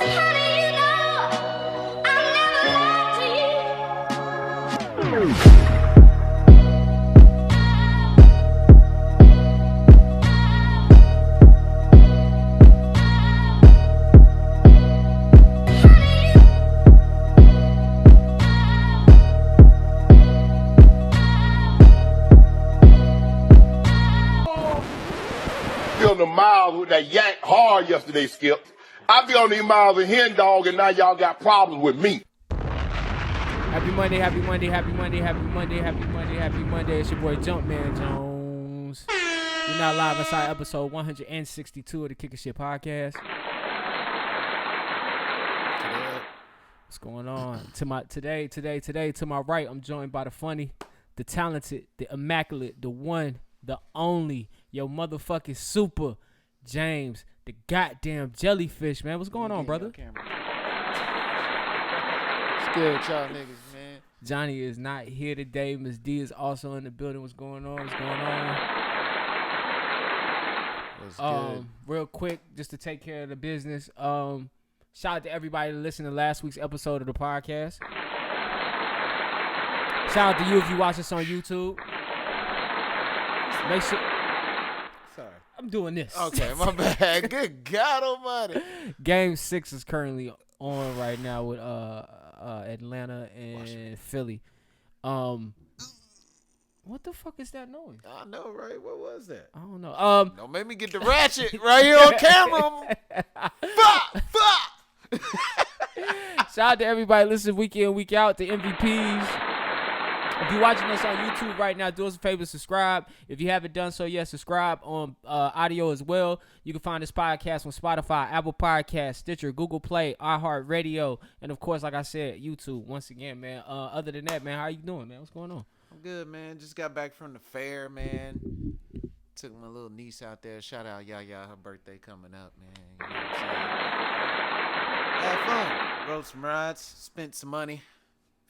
On the miles with that yank hard yesterday, Skip. I be on these miles of hen dog, and now y'all got problems with me. Happy Monday, happy Monday, happy Monday, happy Monday, happy Monday, happy Monday. It's your boy Jumpman Jones. We're now live inside episode 162 of the Kickin' Shit Podcast. What's going on? Today, to my right, I'm joined by the funny, the talented, the immaculate, the one, the only, yo motherfucking super James, the goddamn jellyfish, man. What's going on, brother? It's good, y'all niggas, man. Johnny is not here today. Miss D is also in the building. What's going on? What's good? Real quick, just to take care of the business. Shout out to everybody that listened to last week's episode of the podcast. Shout out to you if you watch us on YouTube. Make sure. Sorry. I'm doing this. Okay, my bad. Good God almighty. Game 6 is currently on right now with Atlanta and Philly. What the fuck is that noise? I know, right? What was that? I don't know. Don't make me get the ratchet right here on camera. Fuck. Shout out to everybody listening week in, week out, the MVPs. If you're watching us on YouTube right now, do us a favor, subscribe. If you haven't done so yet, subscribe on audio as well. You can find this podcast on Spotify, Apple Podcasts, Stitcher, Google Play, iHeartRadio, and of course, like I said, YouTube. Once again, man. Other than that, man, how you doing, man? What's going on? I'm good, man. Just got back from the fair, man. Took my little niece out there. Shout out Yaya, her birthday coming up, man. You know what I'm saying? Had fun. Rode some rides, spent some money.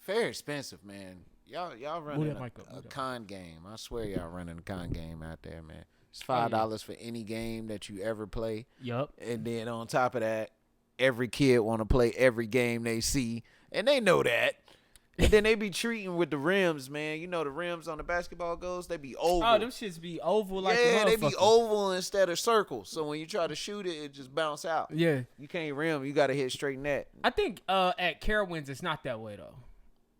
Fair expensive, man. Y'all running a con game. I swear y'all running a con game out there, man. It's $5 for any game that you ever play. Yup. And then on top of that, every kid want to play every game they see. And they know that. And then they be treating with the rims, man. You know the rims on the basketball goals, they be oval. Oh, them shits be oval like a motherfucker. Yeah, they be oval instead of circle. So when you try to shoot it, it just bounce out. Yeah. You can't rim. You got to hit straight net. I think at Carowinds, it's not that way, though.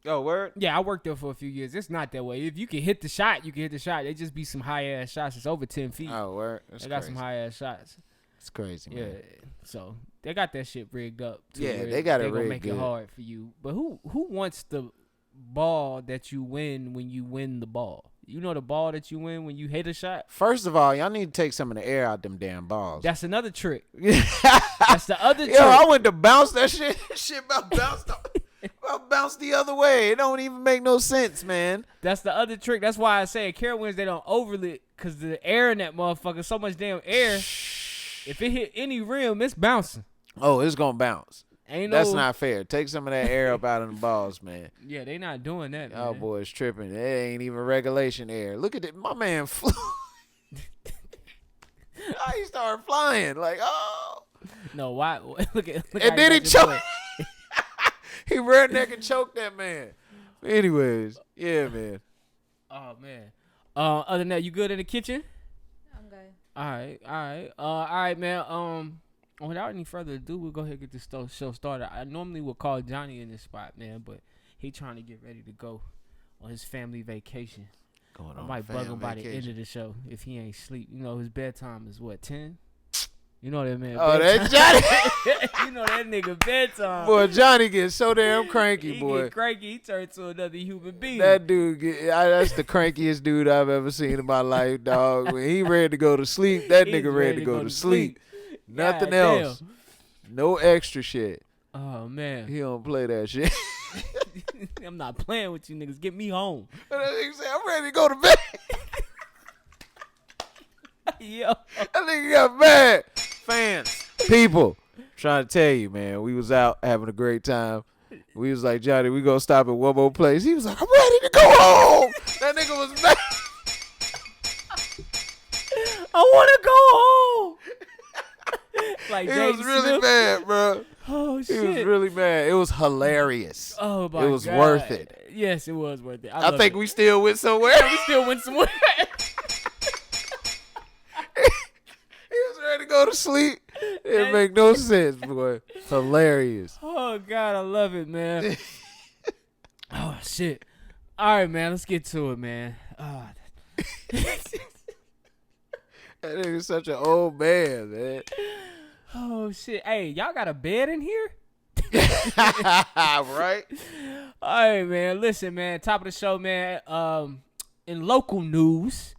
Oh, word? Yeah, I worked there for a few years. It's not that way. If you can hit the shot, you can hit the shot. They just be some high-ass shots. It's over 10 feet. Oh, word? That's they got crazy. some high-ass shots. It's crazy, man. Yeah, so they got that shit rigged up. Yeah, they got it rigged. They're going to make good. it hard for you. But who wants the ball that you win when you win the ball? You know the ball that you win when you hit a shot? First of all, y'all need to take some of the air out them damn balls. That's another trick. That's the other trick. Yo, I went to bounce that shit. Shit about bounced off. I'll bounce the other way. It don't even make no sense, man. That's the other trick. That's why I say at Carowinds they don't overly it because the air in that motherfucker, so much damn air. If it hit any rim, it's bouncing. Oh, it's gonna bounce. That's not fair. Take some of that air up out of the balls, man. Yeah, they not doing that, man. Oh, boys tripping. It ain't even regulation air. Look at it. My man flew. He started flying. Like, oh. No, why? Look and then he choked. He redneck and choked that man. Anyways, yeah, man. Oh, man. Other than that, you good in the kitchen? I'm good. All right, man. Without any further ado, we'll go ahead and get this show started. I normally would call Johnny in this spot, man, but he trying to get ready to go on his family vacation. I might bug him by the end of the show if he ain't sleep. You know, his bedtime is what, 10? You know that man. Oh, that's Johnny. You know that nigga bedtime. Boy, Johnny gets so damn cranky, he boy. Get cranky. He turned to another human being. That dude, that's the crankiest dude I've ever seen in my life, dog. When he ready to go to sleep, that nigga ready to go to sleep. Nothing else. No extra shit. Oh, man. He don't play that shit. I'm not playing with you niggas. Get me home. That nigga say, I'm ready to go to bed. Yo. That nigga got mad. Fans, people, trying to tell you, man, we was out having a great time. We was like, Johnny, we gonna stop at one more place. He was like, I'm ready to go home. That nigga was mad. I want to go home. Like He James was really Smith. mad, bro. Oh shit. He was really mad. It was hilarious. Oh my god. It was worth it. Yes, it was worth it. I think we still went somewhere. we still went somewhere. He was ready to go to sleep. It make no sense, boy. Hilarious. Oh god, I love it, man. Oh shit. All right, man. Let's get to it, man. That nigga's such an old man. Oh shit. Hey, y'all got a bed in here? Right? All right, man. Listen, man. Top of the show, man. In local news.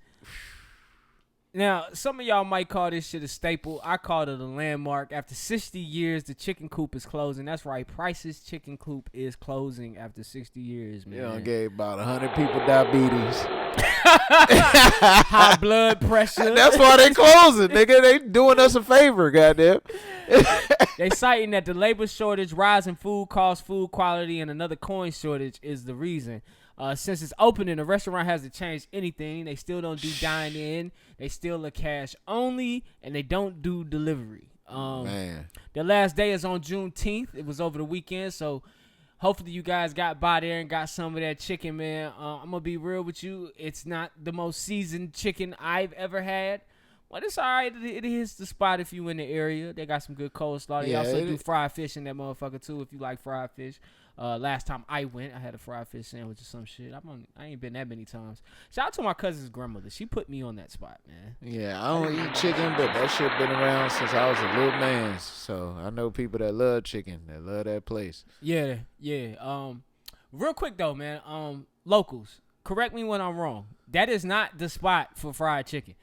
Now, some of y'all might call this shit a staple. I called it a landmark. After 60 years, the Chicken Coop is closing. That's right. Price's Chicken Coop is closing after 60 years, man. You know, gave about 100 people diabetes. High blood pressure. That's why they closing, nigga. They doing us a favor, goddamn. They citing that the labor shortage, rising food costs, food quality, and another coin shortage is the reason. Since it's opening, the restaurant hasn't changed anything. They still don't do dine-in. They still are cash only, and they don't do delivery. Man. The last day is on Juneteenth. It was over the weekend, so hopefully you guys got by there and got some of that chicken, man. I'm going to be real with you. It's not the most seasoned chicken I've ever had. But it's all right. It is the spot if you in the area. They got some good coleslaw. They also do fried fish in that motherfucker, too, if you like fried fish. Last time I went, I had a fried fish sandwich or some shit. I ain't been that many times. Shout out to my cousin's grandmother. She put me on that spot, man. Yeah, I don't eat chicken, but that shit been around since I was a little man. So I know people that love chicken, that love that place. Yeah. Real quick though, man. Locals, correct me when I'm wrong. That is not the spot for fried chicken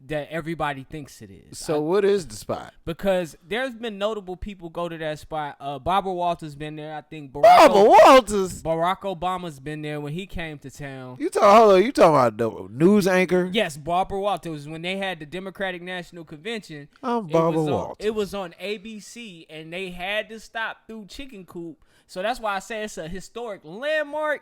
that everybody thinks it is. So what is the spot? Because there's been notable people go to that spot. Barbara Walters been there. I think Barbara Walters. Barack Obama's been there when he came to town. You talking about the news anchor? Yes, Barbara Walters. When they had the Democratic National Convention, I'm Barbara Walters. It was on ABC, and they had to stop through Chicken Coop. So that's why I say it's a historic landmark.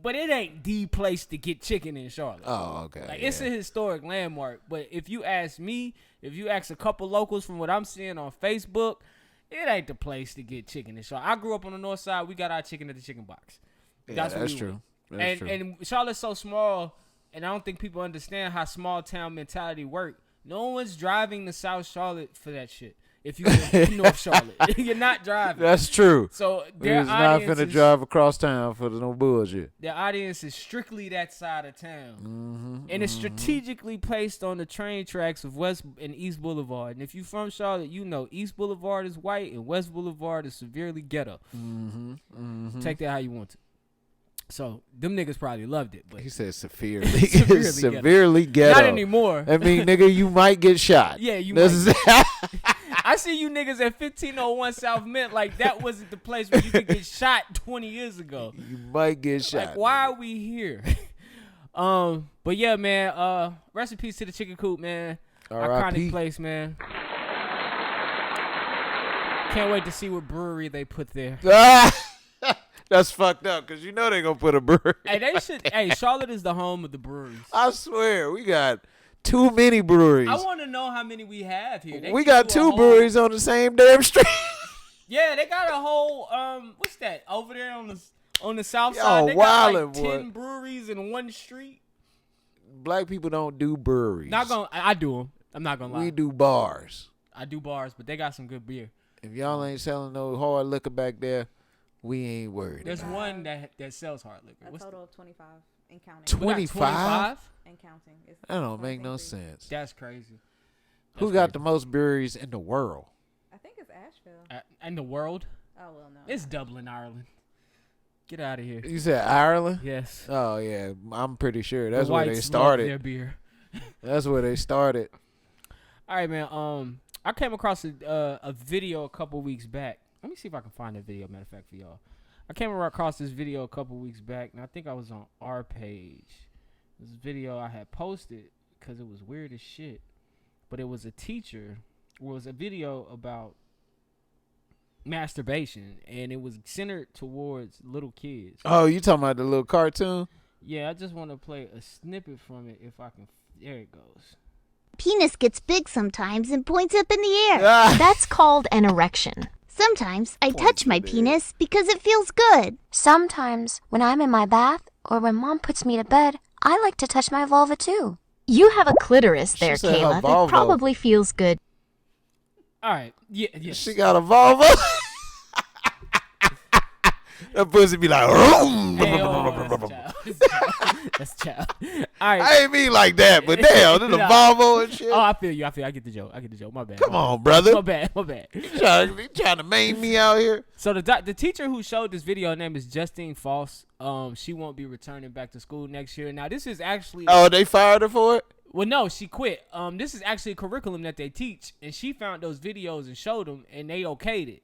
But it ain't the place to get chicken in Charlotte. Oh, okay. Like, it's a historic landmark. But if you ask me, if you ask a couple locals from what I'm seeing on Facebook, it ain't the place to get chicken in Charlotte. I grew up on the north side. We got our chicken at the chicken box. Yeah, that's true. That's true. And Charlotte's so small, and I don't think people understand how small town mentality work. No one's driving to South Charlotte for that shit. If you live in North Charlotte, you're not driving. That's true. So their not finna drive across town for no bullshit. Their audience is strictly that side of town, and it's strategically placed on the train tracks of West and East Boulevard. And if you from Charlotte, you know East Boulevard is white and West Boulevard is severely ghetto. Take that how you want to. So them niggas probably loved it, but he said severely, severely ghetto. Not anymore. I mean, nigga, you might get shot. Yeah, you might. I see you niggas at 1501 South Mint like that wasn't the place where you could get shot 20 years ago. You might get shot. Like, why are we here? But yeah, man. Rest in peace to the Chicken Coop, man. Iconic place, man. Can't wait to see what brewery they put there. That's fucked up because you know they're gonna put a brewery. Hey, they should. Hey, Charlotte is the home of the breweries. I swear, we got too many breweries. I want to know how many we have here. We got two breweries on the same damn street. Yeah, they got a whole what's that over there on the south side? They got like 10 breweries in one street. Black people don't do breweries. I do them. I'm not gonna lie. We do bars. I do bars, but they got some good beer. If y'all ain't selling no hard liquor back there, we ain't worried. There's one that sells hard liquor. A total of 25 and counting. 25? And counting. That don't make no sense. That's crazy. Who got the most breweries in the world? I think it's Asheville. In the world? Oh, well, no. It's Dublin, Ireland. Get out of here. You said Ireland? Yes. Oh, yeah. I'm pretty sure that's the where they started. Their beer. That's where they started. All right, man. I came across a video a couple weeks back. Let me see if I can find that video, matter of fact, for y'all. I came across this video a couple weeks back, and I think I was on our page. This video I had posted because it was weird as shit. But it was a teacher. It was a video about masturbation, and it was centered towards little kids. Oh, you talking about the little cartoon? Yeah, I just want to play a snippet from it if I can. There it goes. penis gets big sometimes and points up in the air. That's called an erection. Sometimes I touch my penis because it feels good. Sometimes, when I'm in my bath or when Mom puts me to bed, I like to touch my vulva too. You have a clitoris there, She said her Kayla. vulva. That probably feels good. All right. Yeah. She got a vulva. That pussy be like, Hey, that's child. All right. I ain't mean like that, but damn, this a Volvo and shit. Oh, I feel you. I get the joke. My bad. Come on, brother. My bad. You trying to maim me out here? So the teacher who showed this video, her name is Justine Foss. She won't be returning back to school next year. Now, this is actually... Oh, they fired her for it? Well, no, she quit. This is actually a curriculum that they teach, and she found those videos and showed them, and they okayed it.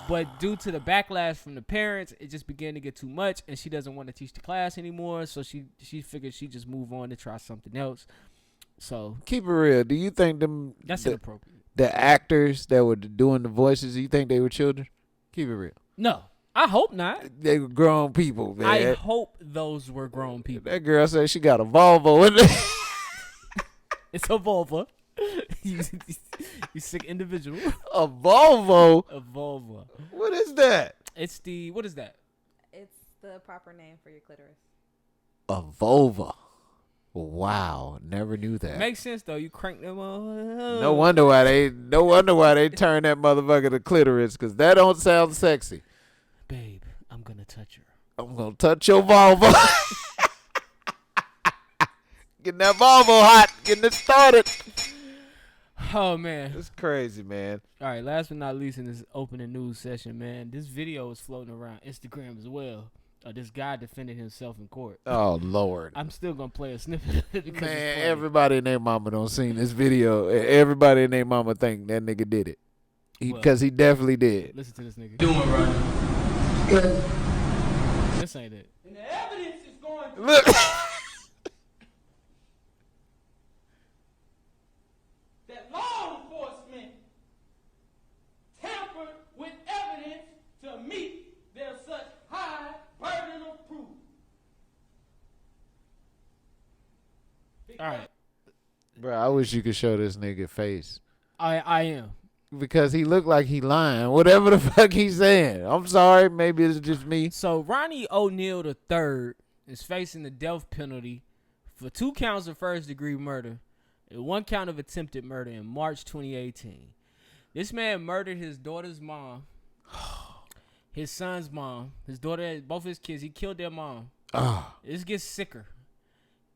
But due to the backlash from the parents, it just began to get too much, and she doesn't want to teach the class anymore. So she figured she'd just move on to try something else. So Keep it real. Do you think that's inappropriate. The actors that were doing the voices, do you think they were children? Keep it real. No, I hope not. They were grown people, man. I hope those were grown people. That girl said she got a Volvo in there. It's a vulva. you sick individual. A Volvo? A vulva. What is that? It's the, what is that? It's the proper name for your clitoris. A vulva. Wow, never knew that. Makes sense though. You crank them on. No wonder why they turn that motherfucker to clitoris, because that don't sound sexy. Babe, I'm gonna touch her. I'm gonna touch your vulva. Getting that Volvo hot, getting it started. Oh man, It's crazy, man. all right. Last but not least, in this opening news session, man, this video is floating around Instagram as well. This guy defended himself in court. Oh Lord. I'm still gonna play a snippet of it because it's Man, funny. everybody and their mama don't seen this video. Everybody and their mama think that nigga did it. Because he definitely did. Listen to this nigga. Doing right. Good. This ain't it. And the evidence is going to Look. that law enforcement tampered with evidence to meet their such high burden of proof. All right, Bro, I wish you could show this nigga face. I am. Because he looked like he lying. Whatever the fuck he's saying. I'm sorry. Maybe it's just me. So Ronnie O'Neal III is facing the death penalty for 2 counts of first-degree murder and 1 count of attempted murder in March 2018. This man murdered his daughter's mom, his son's mom, his daughter, both his kids. He killed their mom. This gets sicker.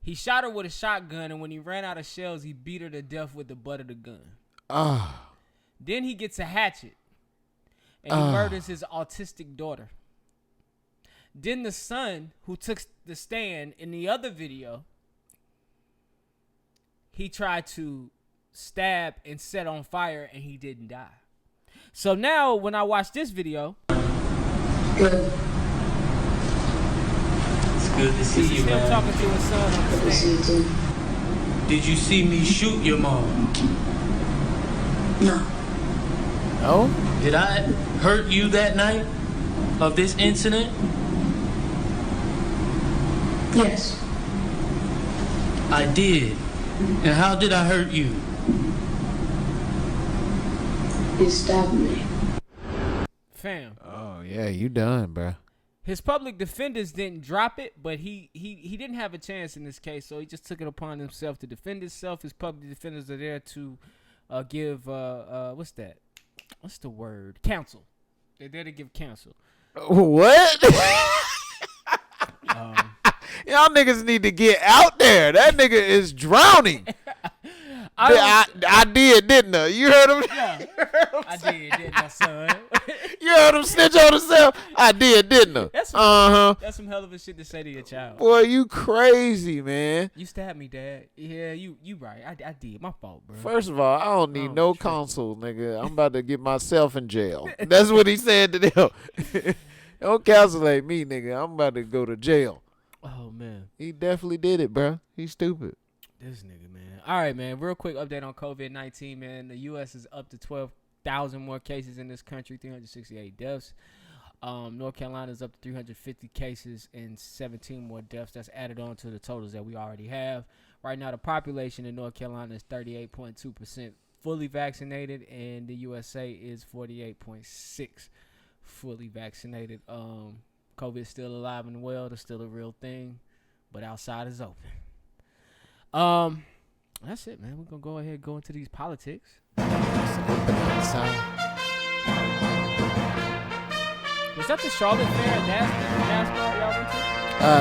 He shot her with a shotgun, and when he ran out of shells, he beat her to death with the butt of the gun. Then he gets a hatchet, and he murders his autistic daughter. Then the son, who took the stand in the other video, he tried to stab and set on fire, and he didn't die. So now, when I watch this video, Good. It's good to see this you, is him man. talking to his son on the stand. Did you see me shoot your mom? No? Did I hurt you that night of this incident? Yes. I did. And how did I hurt you? You stabbed me. Fam. Oh, yeah, you done, bro. His public defenders didn't drop it, but he didn't have a chance in this case, so he just took it upon himself to defend himself. His public defenders are there to give what's that? What's the word? Counsel. They're there to give counsel. What? Y'all niggas need to get out there. That nigga is drowning. I did, didn't I? You heard him? Yeah, I did, didn't I, son? You heard him snitch on himself? I did, didn't I? That's some hell of a shit to say to your child. Boy, you crazy, man. You stabbed me, Dad. Yeah, you right. I did. My fault, bro. First of all, I don't need no counsel, nigga. I'm about to get myself in jail. That's what he said to them. Don't calculate me, nigga. I'm about to go to jail. Oh, man. He definitely did it, bro. He's stupid. This nigga, man. All right, man. Real quick update on COVID-19, man. The U.S. is up to 12,000 more cases in this country, 368 deaths. North Carolina is up to 350 cases and 17 more deaths. That's added on to the totals that we already have. Right now, the population in North Carolina is 38.2% fully vaccinated, and the USA is 48.6 fully vaccinated. COVID's still alive and well. It's still a real thing, but outside is open. That's it, man. We're gonna go ahead and go into these politics. Was that the Charlotte Fair NASCAR y'all went to?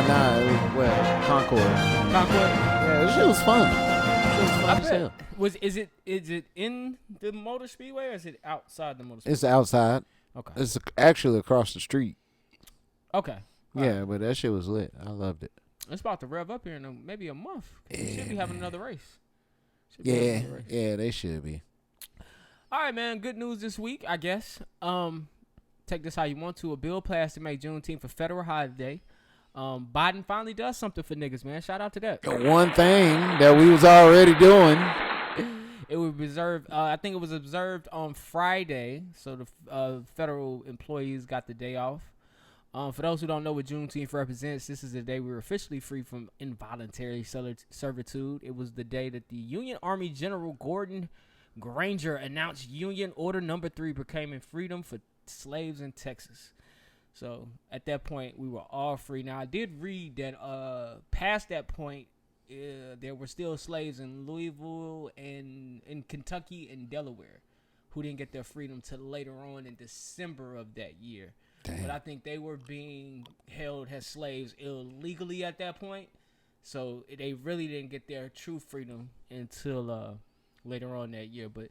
Nah, it was Concord. Yeah, this shit was fun. As hell. Is it in the motor speedway or is it outside the motor speedway? It's outside. Okay. It's actually across the street. Okay. Yeah, but that shit was lit. I loved it. It's about to rev up here in maybe a month. We should be having another race. Yeah, they should be. All right, man. Good news this week, I guess. Take this how you want to. A bill passed to make Juneteenth a federal holiday. Biden finally does something for niggas, man. Shout out to that. The one thing that we was already doing. It was reserved. I think it was observed on Friday, so the federal employees got the day off. For those who don't know what Juneteenth represents, this is the day we were officially free from involuntary servitude. It was the day that the Union Army General Gordon Granger announced Union Order No. 3 proclaiming freedom for slaves in Texas. So at that point, we were all free. Now, I did read that past that point, there were still slaves in Louisville and in Kentucky and Delaware who didn't get their freedom till later on in December of that year. Damn. But I think they were being held as slaves illegally at that point. So they really didn't get their true freedom until later on that year. But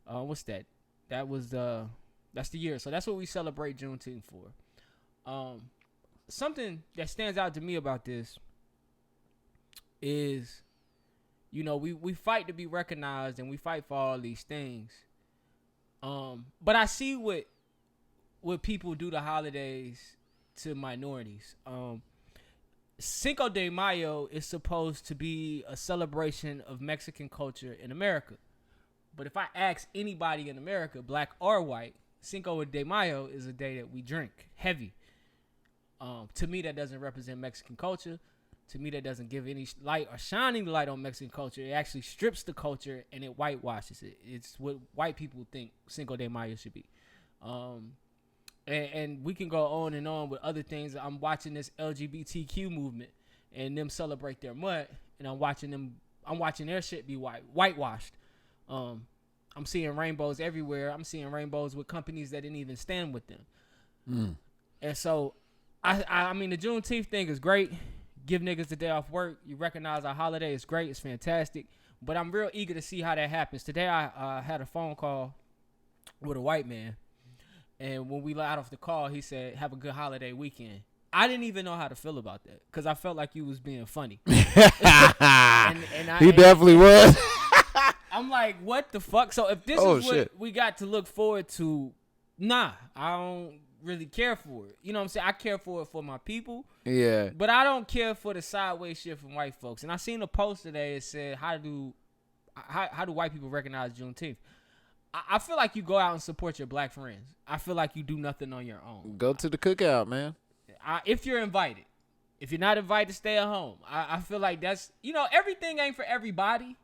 what's that? That's the year. So that's what we celebrate Juneteenth for. Something that stands out to me about this is, we fight to be recognized and we fight for all these things. But I see what people do to holidays to minorities. Cinco de Mayo is supposed to be a celebration of Mexican culture in America. But if I ask anybody in America, black or white, Cinco de Mayo is a day that we drink heavy. To me, that doesn't represent Mexican culture. To me, that doesn't give any light or shining light on Mexican culture. It actually strips the culture and it whitewashes it. It's what white people think Cinco de Mayo should be. And we can go on and on with other things. I'm watching this LGBTQ movement and them celebrate their month, and I'm watching their shit be whitewashed. I'm seeing rainbows everywhere. I'm seeing rainbows with companies that didn't even stand with them. And so, I mean, the Juneteenth thing is great. Give niggas the day off work. You recognize our holiday. It's great. It's fantastic. But I'm real eager to see how that happens. Today, I had a phone call with a white man. And when we got off the call, he said, have a good holiday weekend. I didn't even know how to feel about that because I felt like you was being funny. He definitely was. I'm like, what the fuck? So if this is what we got to look forward to, I don't really care for it. You know what I'm saying? I care for it for my people. Yeah. But I don't care for the sideways shit from white folks. And I seen a post today that said, how do white people recognize Juneteenth? I feel like you go out and support your black friends. I feel like you do nothing on your own. Go to the cookout, man. If you're invited. If you're not invited, stay at home. I feel like that's, everything ain't for everybody.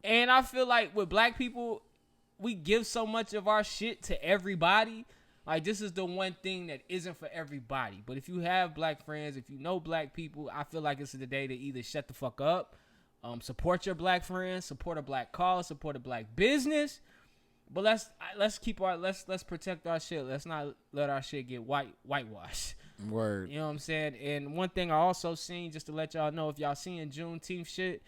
And I feel like with black people, we give so much of our shit to everybody. Like, this is the one thing that isn't for everybody. But if you have black friends, if you know black people, I feel like this is the day to either shut the fuck up, support your black friends, support a black cause, support a black business. But let's protect our shit. Let's not let our shit get whitewashed. Word. You know what I'm saying? And one thing I also seen, just to let y'all know, if y'all seeing Juneteenth shit,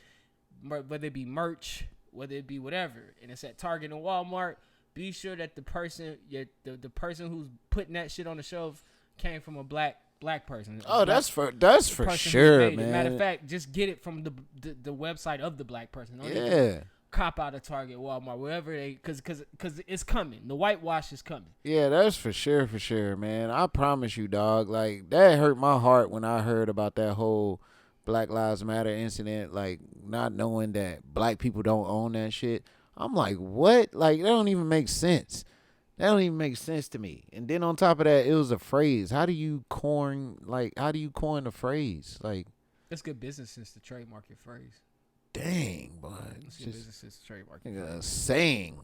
whether it be merch, whether it be whatever, and it's at Target and Walmart, be sure that the person who's putting that shit on the shelf came from a black person. That's for sure, man. Matter of fact, just get it from the website of the black person. Yeah. Cop out of Target, Walmart, wherever because it's coming. The whitewash is coming. Yeah, that's for sure, man. I promise you, dog. Like, that hurt my heart when I heard about that whole Black Lives Matter incident, like, not knowing that black people don't own that shit. I'm like, what? Like, that don't even make sense. That don't even make sense to me. And then on top of that, it was a phrase. How do you coin the phrase? Like, it's good business sense to trademark your phrase. Dang, boy. Let's It's see, just businesses trademark. saying.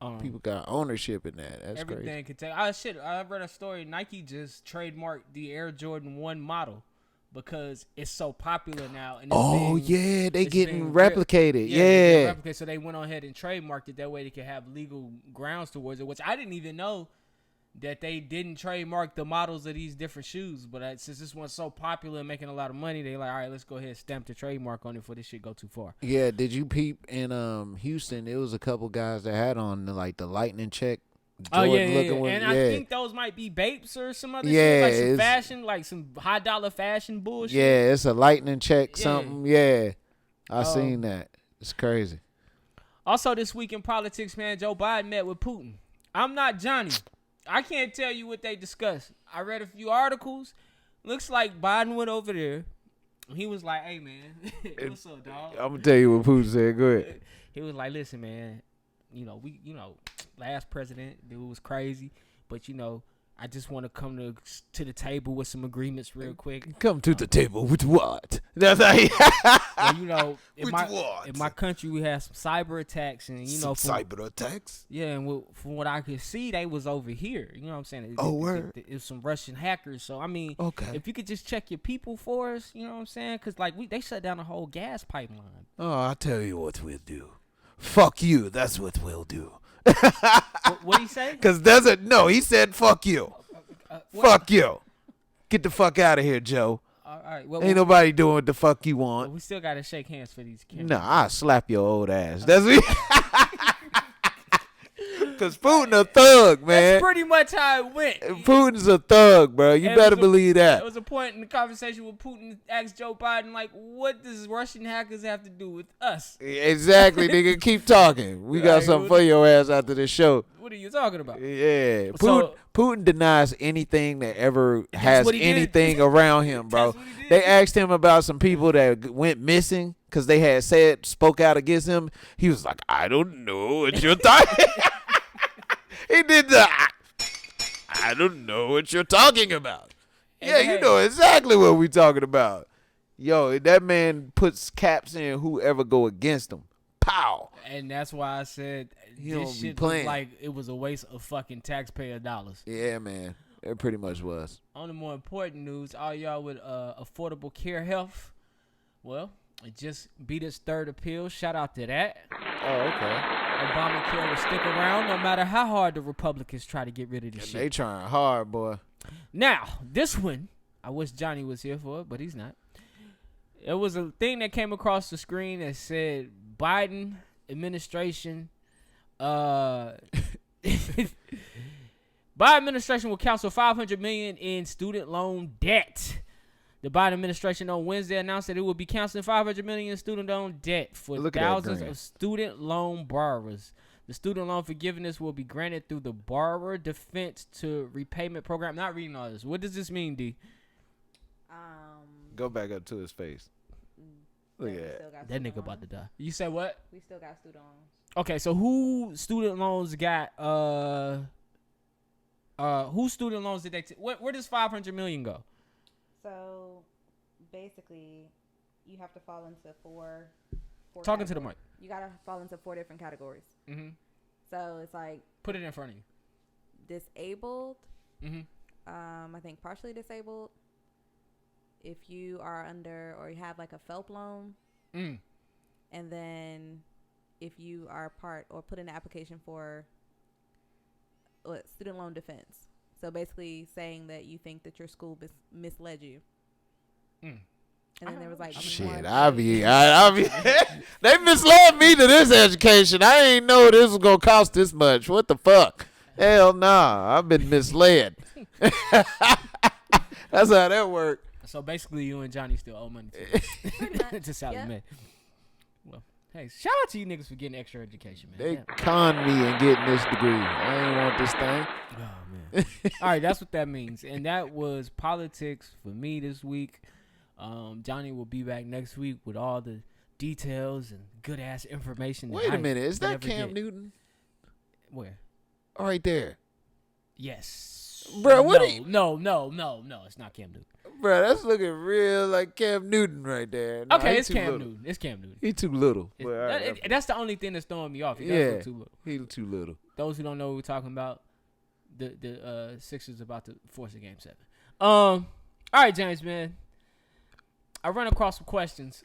Um, People got ownership in that. That's everything crazy. can take. Shit. I read a story. Nike just trademarked the Air Jordan 1 model because it's so popular now. And Yeah, they it's getting being replicated. Yeah. Replicated, so they went on ahead and trademarked it. That way they could have legal grounds towards it, which I didn't even know that they didn't trademark the models of these different shoes. But since this one's so popular and making a lot of money, they like, all right, let's go ahead and stamp the trademark on it before this shit go too far. Yeah, did you peep in Houston? It was a couple guys that had on like the lightning check. Jordan one. And I think those might be Bapes or some other Yeah, shit, like some it's- fashion, like some high dollar fashion bullshit. Yeah, it's a lightning check Yeah. something. Yeah, I seen that. It's crazy. Also, this week in politics, man, Joe Biden met with Putin. I'm not Johnny. I can't tell you what they discussed. I read a few articles. Looks like Biden went over there. He was like, hey, man, what's up, dog? I'm gonna tell you what Putin said. Go ahead. He was like, listen, man, last president, dude was crazy, but, I just want to come to the table with some agreements real quick. Come to the table with what? That's how he Well, in With my country, we had some cyber attacks, and cyber attacks. Yeah, and from what I could see, they was over here. You know what I'm saying? Word. It was some Russian hackers. So I mean, Okay. if you could just check your people for us, you know what I'm saying? Because they shut down the whole gas pipeline. Oh, I'll tell you what we'll do. Fuck you. That's what we'll do. What he say? Because he said fuck you. Fuck you. Get the fuck out of here, Joe. All right. Well, Ain't nobody doing what the fuck you want. we still gotta shake hands for these cameras. No, I'll slap your old ass. That's me. Because Putin a thug, man. That's pretty much how it went. Putin's a thug, bro. You And better it was believe There that. was a point in the conversation where Putin asked Joe Biden, like, what does Russian hackers have to do with us? Exactly, nigga. Keep talking. We got Right, something for your ass after this show. What are you talking about? Yeah. So- Putin denies anything that ever has what he did. anything around him, bro. That's what he did. They asked him about some people that went missing because they had spoke out against him. He was like, I don't know what you're talking. He did the I don't know what you're talking about. Yeah, you know exactly what we talking about. Yo, that man puts caps in whoever go against him. Pow. And that's why I said You don't this be shit playing. was like it was a waste of fucking taxpayer dollars. Yeah, man. It pretty much was. On the more important news, all y'all with Affordable Care Health, well, it just beat its third appeal. Shout out to that. Oh, okay. Obamacare will stick around no matter how hard the Republicans try to get rid of this shit. They trying hard, boy. Now, this one, I wish Johnny was here for it, but he's not. It was a thing that came across the screen that said Biden administration Biden administration will cancel $500 million in student loan debt. The Biden administration on Wednesday announced that it will be canceling $500 million in student loan debt for Look at that thousands grant. of student loan borrowers. The student loan forgiveness will be granted through the Borrower Defense to Repayment Program. I'm not reading all this. What does this mean, D? Go back up to his face. Look at that. That nigga about to die. You said what? We still got student loans. Okay, so who student loans got? Whose student loans did they? Where does $500 million go? So basically, you have to fall into four Talking to the mic. You gotta fall into 4 different categories. Mm-hmm. So it's like Put it in front of you. disabled. Mm-hmm. I think partially disabled. If you are under or you have like a FELP loan, Mm. and then if you are part or put in an application for student loan defense. So basically saying that you think that your school misled you. Mm. And then there was like Shit, I be they misled me to this education. I ain't know this was gonna cost this much. What the fuck? Hell nah, I've been misled. That's how that worked. So basically, you and Johnny still owe money to Sally Yeah. Mae. Well, hey, shout out to you niggas for getting extra education, man. They Damn. conned me in getting this degree. I ain't want this thing. Oh man. All right, that's what that means, and that was politics for me this week. Johnny will be back next week with all the details and good ass information. that Wait a I minute, is could that ever Cam get. Newton? Where? Right there. Yes. Bro, what? No, it's not Cam Newton. Bro, that's looking real like Cam Newton right there. No, Okay, he it's too Cam little. Newton. It's Cam Newton. He too little. It's- But, all right, that's the only thing that's throwing me off. He does yeah, look too little. he too little. Those who don't know what we're talking about, the Sixers about to force a game 7. All right, James, man. I run across some questions.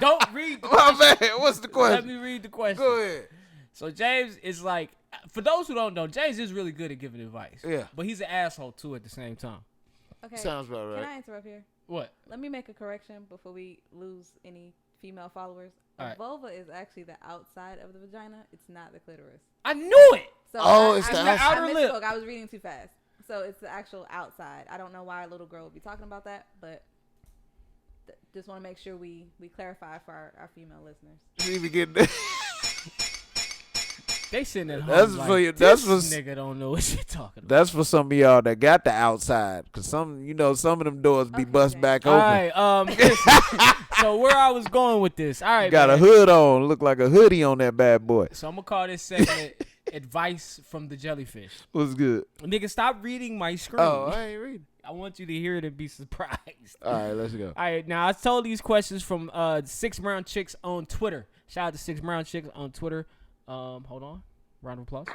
Don't read the My question. man, what's the question? Let me read the question. Go ahead. So James is like, for those who don't know, James is really good at giving advice. Yeah. But he's an asshole too at the same time. Okay. Sounds about right. Can I interrupt here? What? Let me make a correction before we lose any female followers. A Alright. vulva is actually the outside of the vagina. It's not the clitoris. I knew it. So Oh, it's the outer I lip. misspoke. I was reading too fast. So it's the actual outside. I don't know why a little girl would be talking about that, but just want to make sure we clarify for our female listeners. She be getting that. They sitting at home That's like, for you. This That's for nigga don't know what she talking about. That's for some of y'all that got the outside, cause some of them doors be Okay, bust James. back All open. right. Listen. So where I was going with this. All right. Got man. a hood on, look like a hoodie on that bad boy. So I'm gonna call this segment "Advice from the Jellyfish." What's good? Nigga, stop reading my screen. Oh, I ain't reading. I want you to hear it and be surprised. All right, let's go. All right, now I told these questions from 6 Brown Chicks on Twitter. Shout out to 6 Brown Chicks on Twitter. Hold on, round of applause.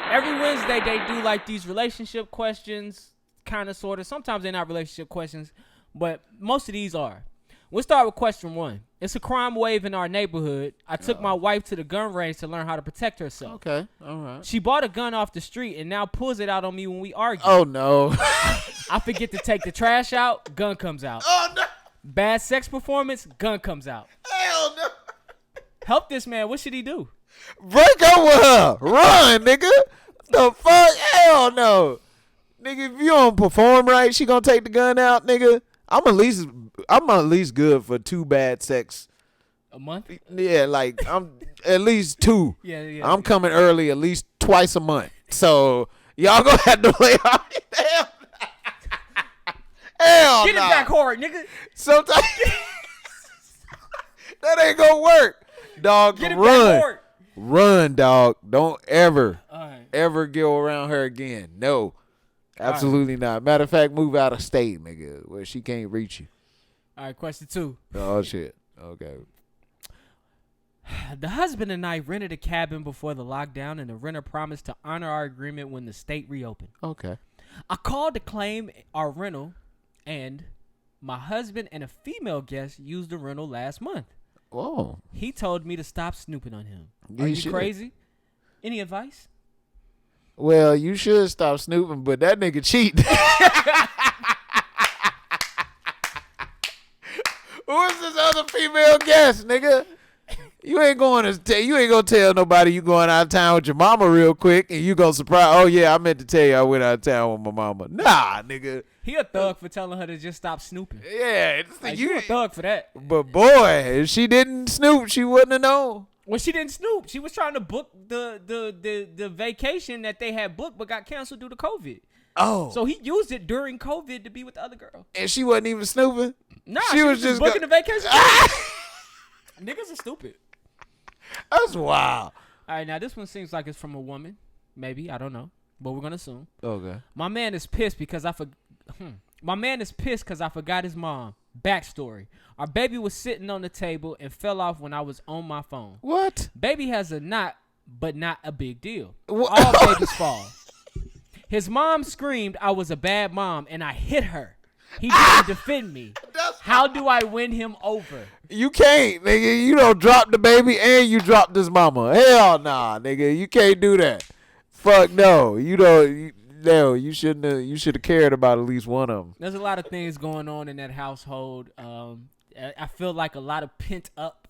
Every Wednesday they do like these relationship questions, kind of, sort of. Sometimes they're not relationship questions, but most of these are. We'll start with question 1. It's a crime wave in our neighborhood. I took my wife to the gun range to learn how to protect herself. Okay, all right. She bought a gun off the street and now pulls it out on me when we argue. Oh no. I forget to take the trash out, gun comes out. Oh no. Bad sex performance, gun comes out. Hell no. Help this man. What should he do? Break up with her. Run, nigga. The fuck? Hell no. Nigga, if you don't perform right, she gonna take the gun out, nigga. I'm at least good for 2 bad sex. A month? Yeah, like I'm at least 2. Yeah. I'm coming early at least twice a month. So y'all gonna have to lay off. Hell Get it nah. back hard, nigga. Sometimes that ain't gonna work. Dog, Get it run. back hard. Run, dog. Don't ever All right. ever go around her again. No. Absolutely not. Matter of fact, move out of state, nigga, where she can't reach you. All right, question 2. Oh shit. Okay. The husband and I rented a cabin before the lockdown, and the renter promised to honor our agreement when the state reopened. Okay. I called to claim our rental, and my husband and a female guest used the rental last month. Whoa. He told me to stop snooping on him. Yeah, Are you you should. crazy? Any advice? Well, you should stop snooping, but that nigga cheat. Who's this other female guest, nigga? You ain't gonna tell nobody you going out of town with your mama real quick, and you gonna surprise. Oh yeah, I meant to tell you I went out of town with my mama. Nah, nigga. He a thug for telling her to just stop snooping. Yeah, Like, you a thug for that. But boy, if she didn't snoop, she wouldn't have known. Well, she didn't snoop. She was trying to book the vacation that they had booked but got canceled due to COVID. Oh, So he used it during COVID to be with the other girl. and she wasn't even snooping. Nah, She was just booking go- the vacation. Niggas are stupid. That's wild. All right, now this one seems like it's from a woman. Maybe, I don't know. But we're going to assume. Okay. My man is pissed because I forgot his mom. Backstory. Our baby was sitting on the table and fell off when I was on my phone. What? Baby has a knot, but not a big deal. Wha- All babies fall. His mom screamed I was a bad mom and I hit her. He didn't defend me. How do I win him over? You can't, nigga. You don't drop the baby and you dropped his mama. Hell nah, nigga. You can't do that. Fuck no. You don't. No, you shouldn't have. You should have cared about at least one of them. There's a lot of things going on in that household. I feel like a lot of pent up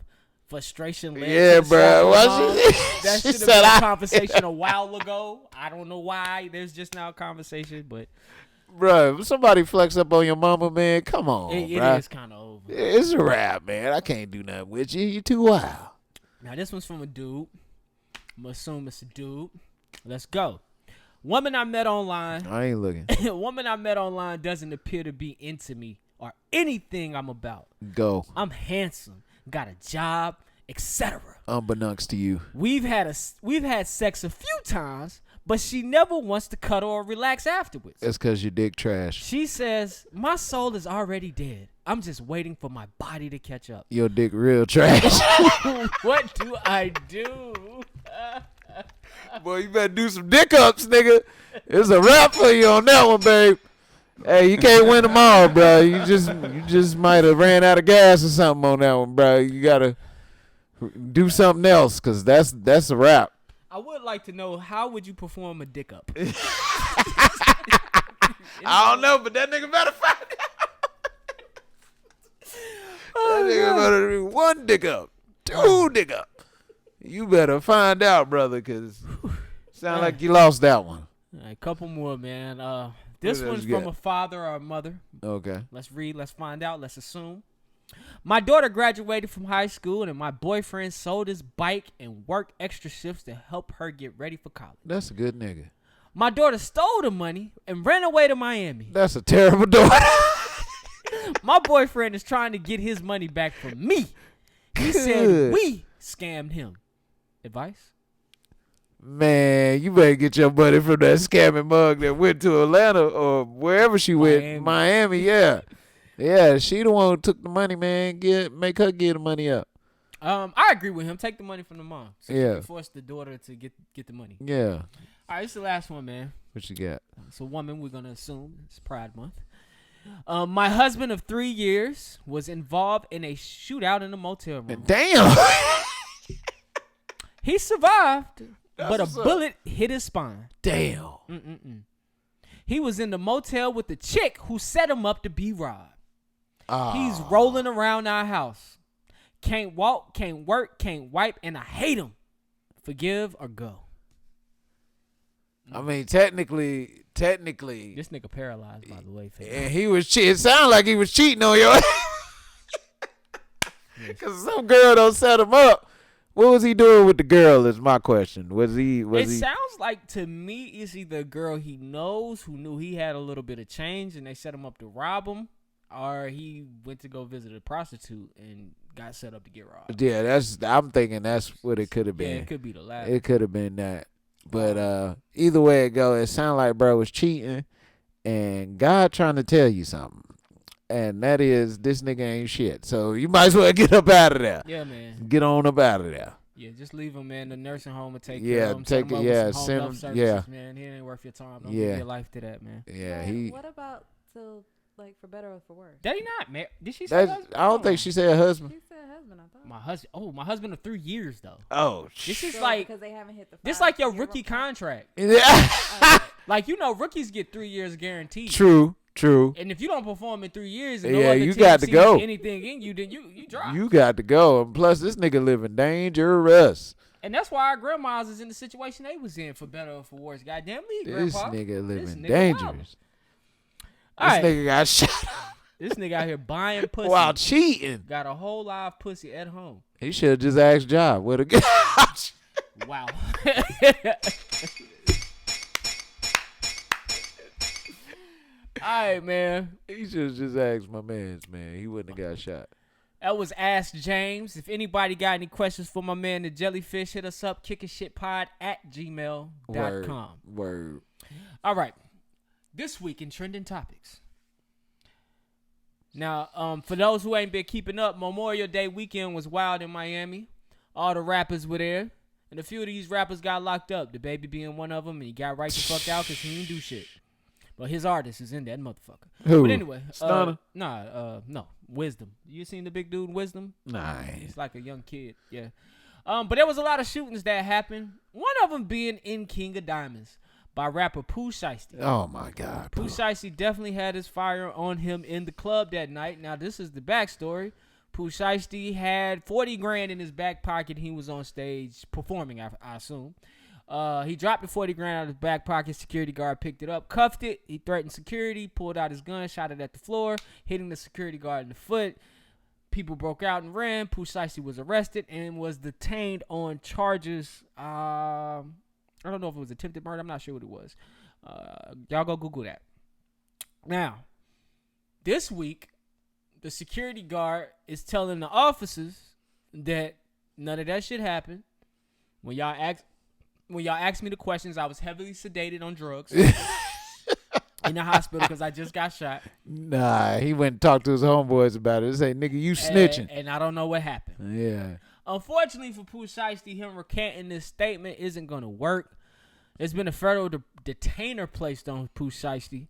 frustration. led Yeah, to the bro. sexual What bond. she- That she should have said been I- a conversation a while ago. I don't know why. There's just now a conversation, but Bro, if somebody flex up on your mama, man, come on, it bruh. is kind of over. It's a wrap, man. I can't do nothing with you. You too wild. Now this one's from a dude. I'm gonna assume it's a dude. Let's go. Woman I met online. I ain't looking. Woman I met online doesn't appear to be into me or anything I'm about. Go. I'm handsome, got a job, etc. Unbeknownst to you. We've had sex a few times, but she never wants to cuddle or relax afterwards. That's because your dick trash. She says, my soul is already dead. I'm just waiting for my body to catch up. Your dick real trash. What do I do? Boy, you better do some dick ups, nigga. It's a wrap for you on that one, babe. Hey, you can't win them all, bro. You just might have ran out of gas or something on that one, bro. You gotta do something else, cause that's a wrap. I would like to know, how would you perform a dick up? I don't know, but that nigga better find out. That nigga better do one dick up, two dick up. You better find out, brother, cause sound like you lost that one. All right, couple more, man. This one's from a father or a mother. Okay. Let's read. Let's find out. Let's assume. My daughter graduated from high school, and my boyfriend sold his bike and worked extra shifts to help her get ready for college. That's a good nigga. My daughter stole the money and ran away to Miami. That's a terrible daughter. My boyfriend is trying to get his money back from me. He said we scammed him. Advice? Man, you better get your money from that scamming mug that went to Atlanta or wherever she went. Miami, yeah. Yeah, she the one who took the money, man. Make her give the money up. I agree with him. Take the money from the mom. So Yeah. you force the daughter to get the money. Yeah. All right, it's the last one, man. What you got? It's a woman, we're going to assume. It's Pride Month. My husband of 3 years was involved in a shootout in a motel room. Damn. He survived, but a bullet hit his spine. Damn. He was in the motel with the chick who set him up to be robbed. Oh. He's rolling around our house. Can't walk, can't work, can't wipe, and I hate him. Forgive or go. I mean, technically. This nigga paralyzed, by the way. And he was cheating. It sounded like he was cheating on your because some girl don't set him up. What was he doing with the girl is my question. It sounds like to me it's either a girl he knows who knew he had a little bit of change and they set him up to rob him, or he went to go visit a prostitute and got set up to get robbed. Yeah, I'm thinking that's what it could have been. Yeah, it could be the latter. It could have been that. But either way it go, it sounded like bro was cheating and God trying to tell you something. And that is, this nigga ain't shit. So you might as well get up out of there. Yeah, man. Get on up out of there. Yeah, just leave him, man. The nursing home will take Yeah, care of him. take Set him it. up Yeah, with some send home him. health services, Yeah, man. He ain't worth your time. Don't Yeah. give your life to that, man. yeah. What about to like for better or for worse? That he not, man. Did she say husband? I don't think she said husband. She said husband, I thought. My husband. Oh, my husband of 3 years though. Oh, This is So, like because they haven't hit the this 5 like your year rookie mark. contract. yeah. Like rookies get 3 years guaranteed. True. And if you don't perform in 3 years, and no Yeah, other you team got to sees go. anything in you, then you drop. You got to go. And plus, this nigga living dangerous. And that's why our grandmas is in the situation they was in, for better or for worse. Goddamn me, This grandpa. nigga living This nigga dangerous. All This right. nigga got shot This nigga out here buying pussy. while cheating. Got a whole live pussy at home. He should have just asked Job where to go. Wow. All right, man. He should have just asked my man's, man. He wouldn't have got shot. That was Ask James. If anybody got any questions for my man, the Jellyfish, hit us up, kickinshitpod@gmail.com. Word. All right. This week in Trending Topics. Now, for those who ain't been keeping up, Memorial Day weekend was wild in Miami. All the rappers were there. And a few of these rappers got locked up. The Baby being one of them, and he got right the fuck out because he didn't do shit. But his artist is in that motherfucker. Who? But anyway. Stunner? No. Wisdom. You seen the big dude Wisdom? Nice. He's like a young kid. Yeah. But there was a lot of shootings that happened. One of them being in King of Diamonds by rapper Pooh Shiesty. Oh, my God. Pooh Shiesty definitely had his fire on him in the club that night. Now, this is the backstory. Pooh Shiesty had 40 grand in his back pocket. He was on stage performing, I assume. He dropped the 40 grand out of his back pocket. Security guard picked it up, cuffed it. He threatened security, pulled out his gun, shot it at the floor, hitting the security guard in the foot. People broke out and ran. Pooh Shiesty was arrested and was detained on charges. I don't know if it was attempted murder. I'm not sure what it was. Y'all go Google that. Now, this week, the security guard is telling the officers that None of that shit happened. When y'all asked me the questions, I was heavily sedated on drugs in the hospital because I just got shot. Nah, he went and talked to his homeboys about it. They say, nigga, you snitching. And I don't know what happened. Yeah. Unfortunately for Pooh Shiesty, him recanting this statement isn't going to work. There's been a federal detainer placed on Pooh Shiesty.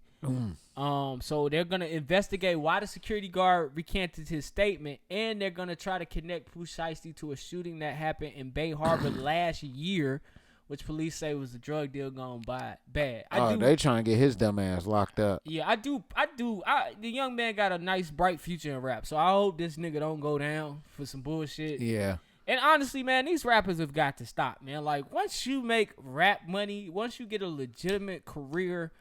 So they're going to investigate why the security guard recanted his statement, and they're going to try to connect Pooh Shiesty to a shooting that happened in Bay Harbor last year, which police say was a drug deal gone bad. They trying to get his dumb ass locked up. Yeah, I do. The young man got a nice, bright future in rap, so I hope this nigga don't go down for some bullshit. Yeah. And honestly, man, these rappers have got to stop, man. Like, once you make rap money, once you get a legitimate career,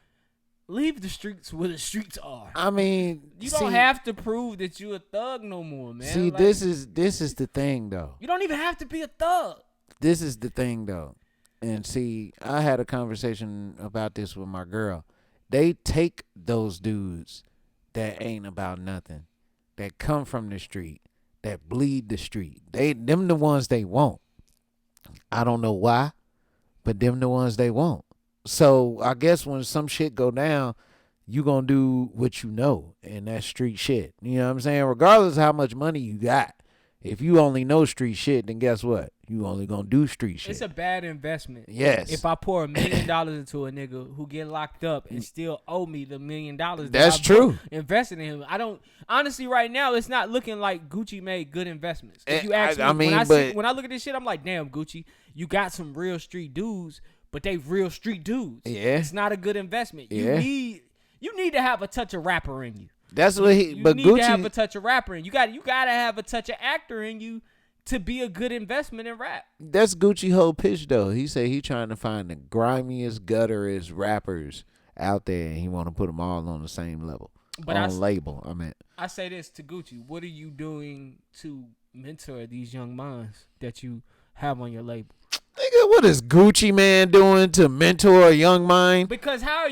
leave the streets where the streets are. I mean, you don't have to prove that you a thug no more, man. See, like, this is the thing, though. You don't even have to be a thug. This is the thing, though. And see, I had a conversation about this with my girl. They take those dudes that ain't about nothing, that come from the street, that bleed the street. Them the ones they want. I don't know why, but them the ones they want. So I guess when some shit go down, you gonna do what you know, and that's street shit. You know what I'm saying? Regardless of how much money you got, if you only know street shit, then guess what? You only gonna do street shit. It's a bad investment. Yes. If I pour $1 million into a nigga who get locked up and still owe me the $1 million, that's true. Invested in him, I don't. Honestly, right now, it's not looking like Gucci made good investments. If you ask me, when I look at this shit, I'm like, damn, Gucci, you got some real street dudes, but they real street dudes. Yeah. It's not a good investment. Yeah. You need to have a touch of rapper in you. That's what he. You but need Gucci to have a touch of rapper in you. You gotta have a touch of actor in you to be a good investment in rap. That's Gucci whole pitch though. He said he trying to find the grimiest, gutterest rappers out there, and he want to put them all on the same level. But label. I say this to Gucci: what are you doing to mentor these young minds that you have on your label? Nigga, what is Gucci Man doing to mentor a young mind? Because how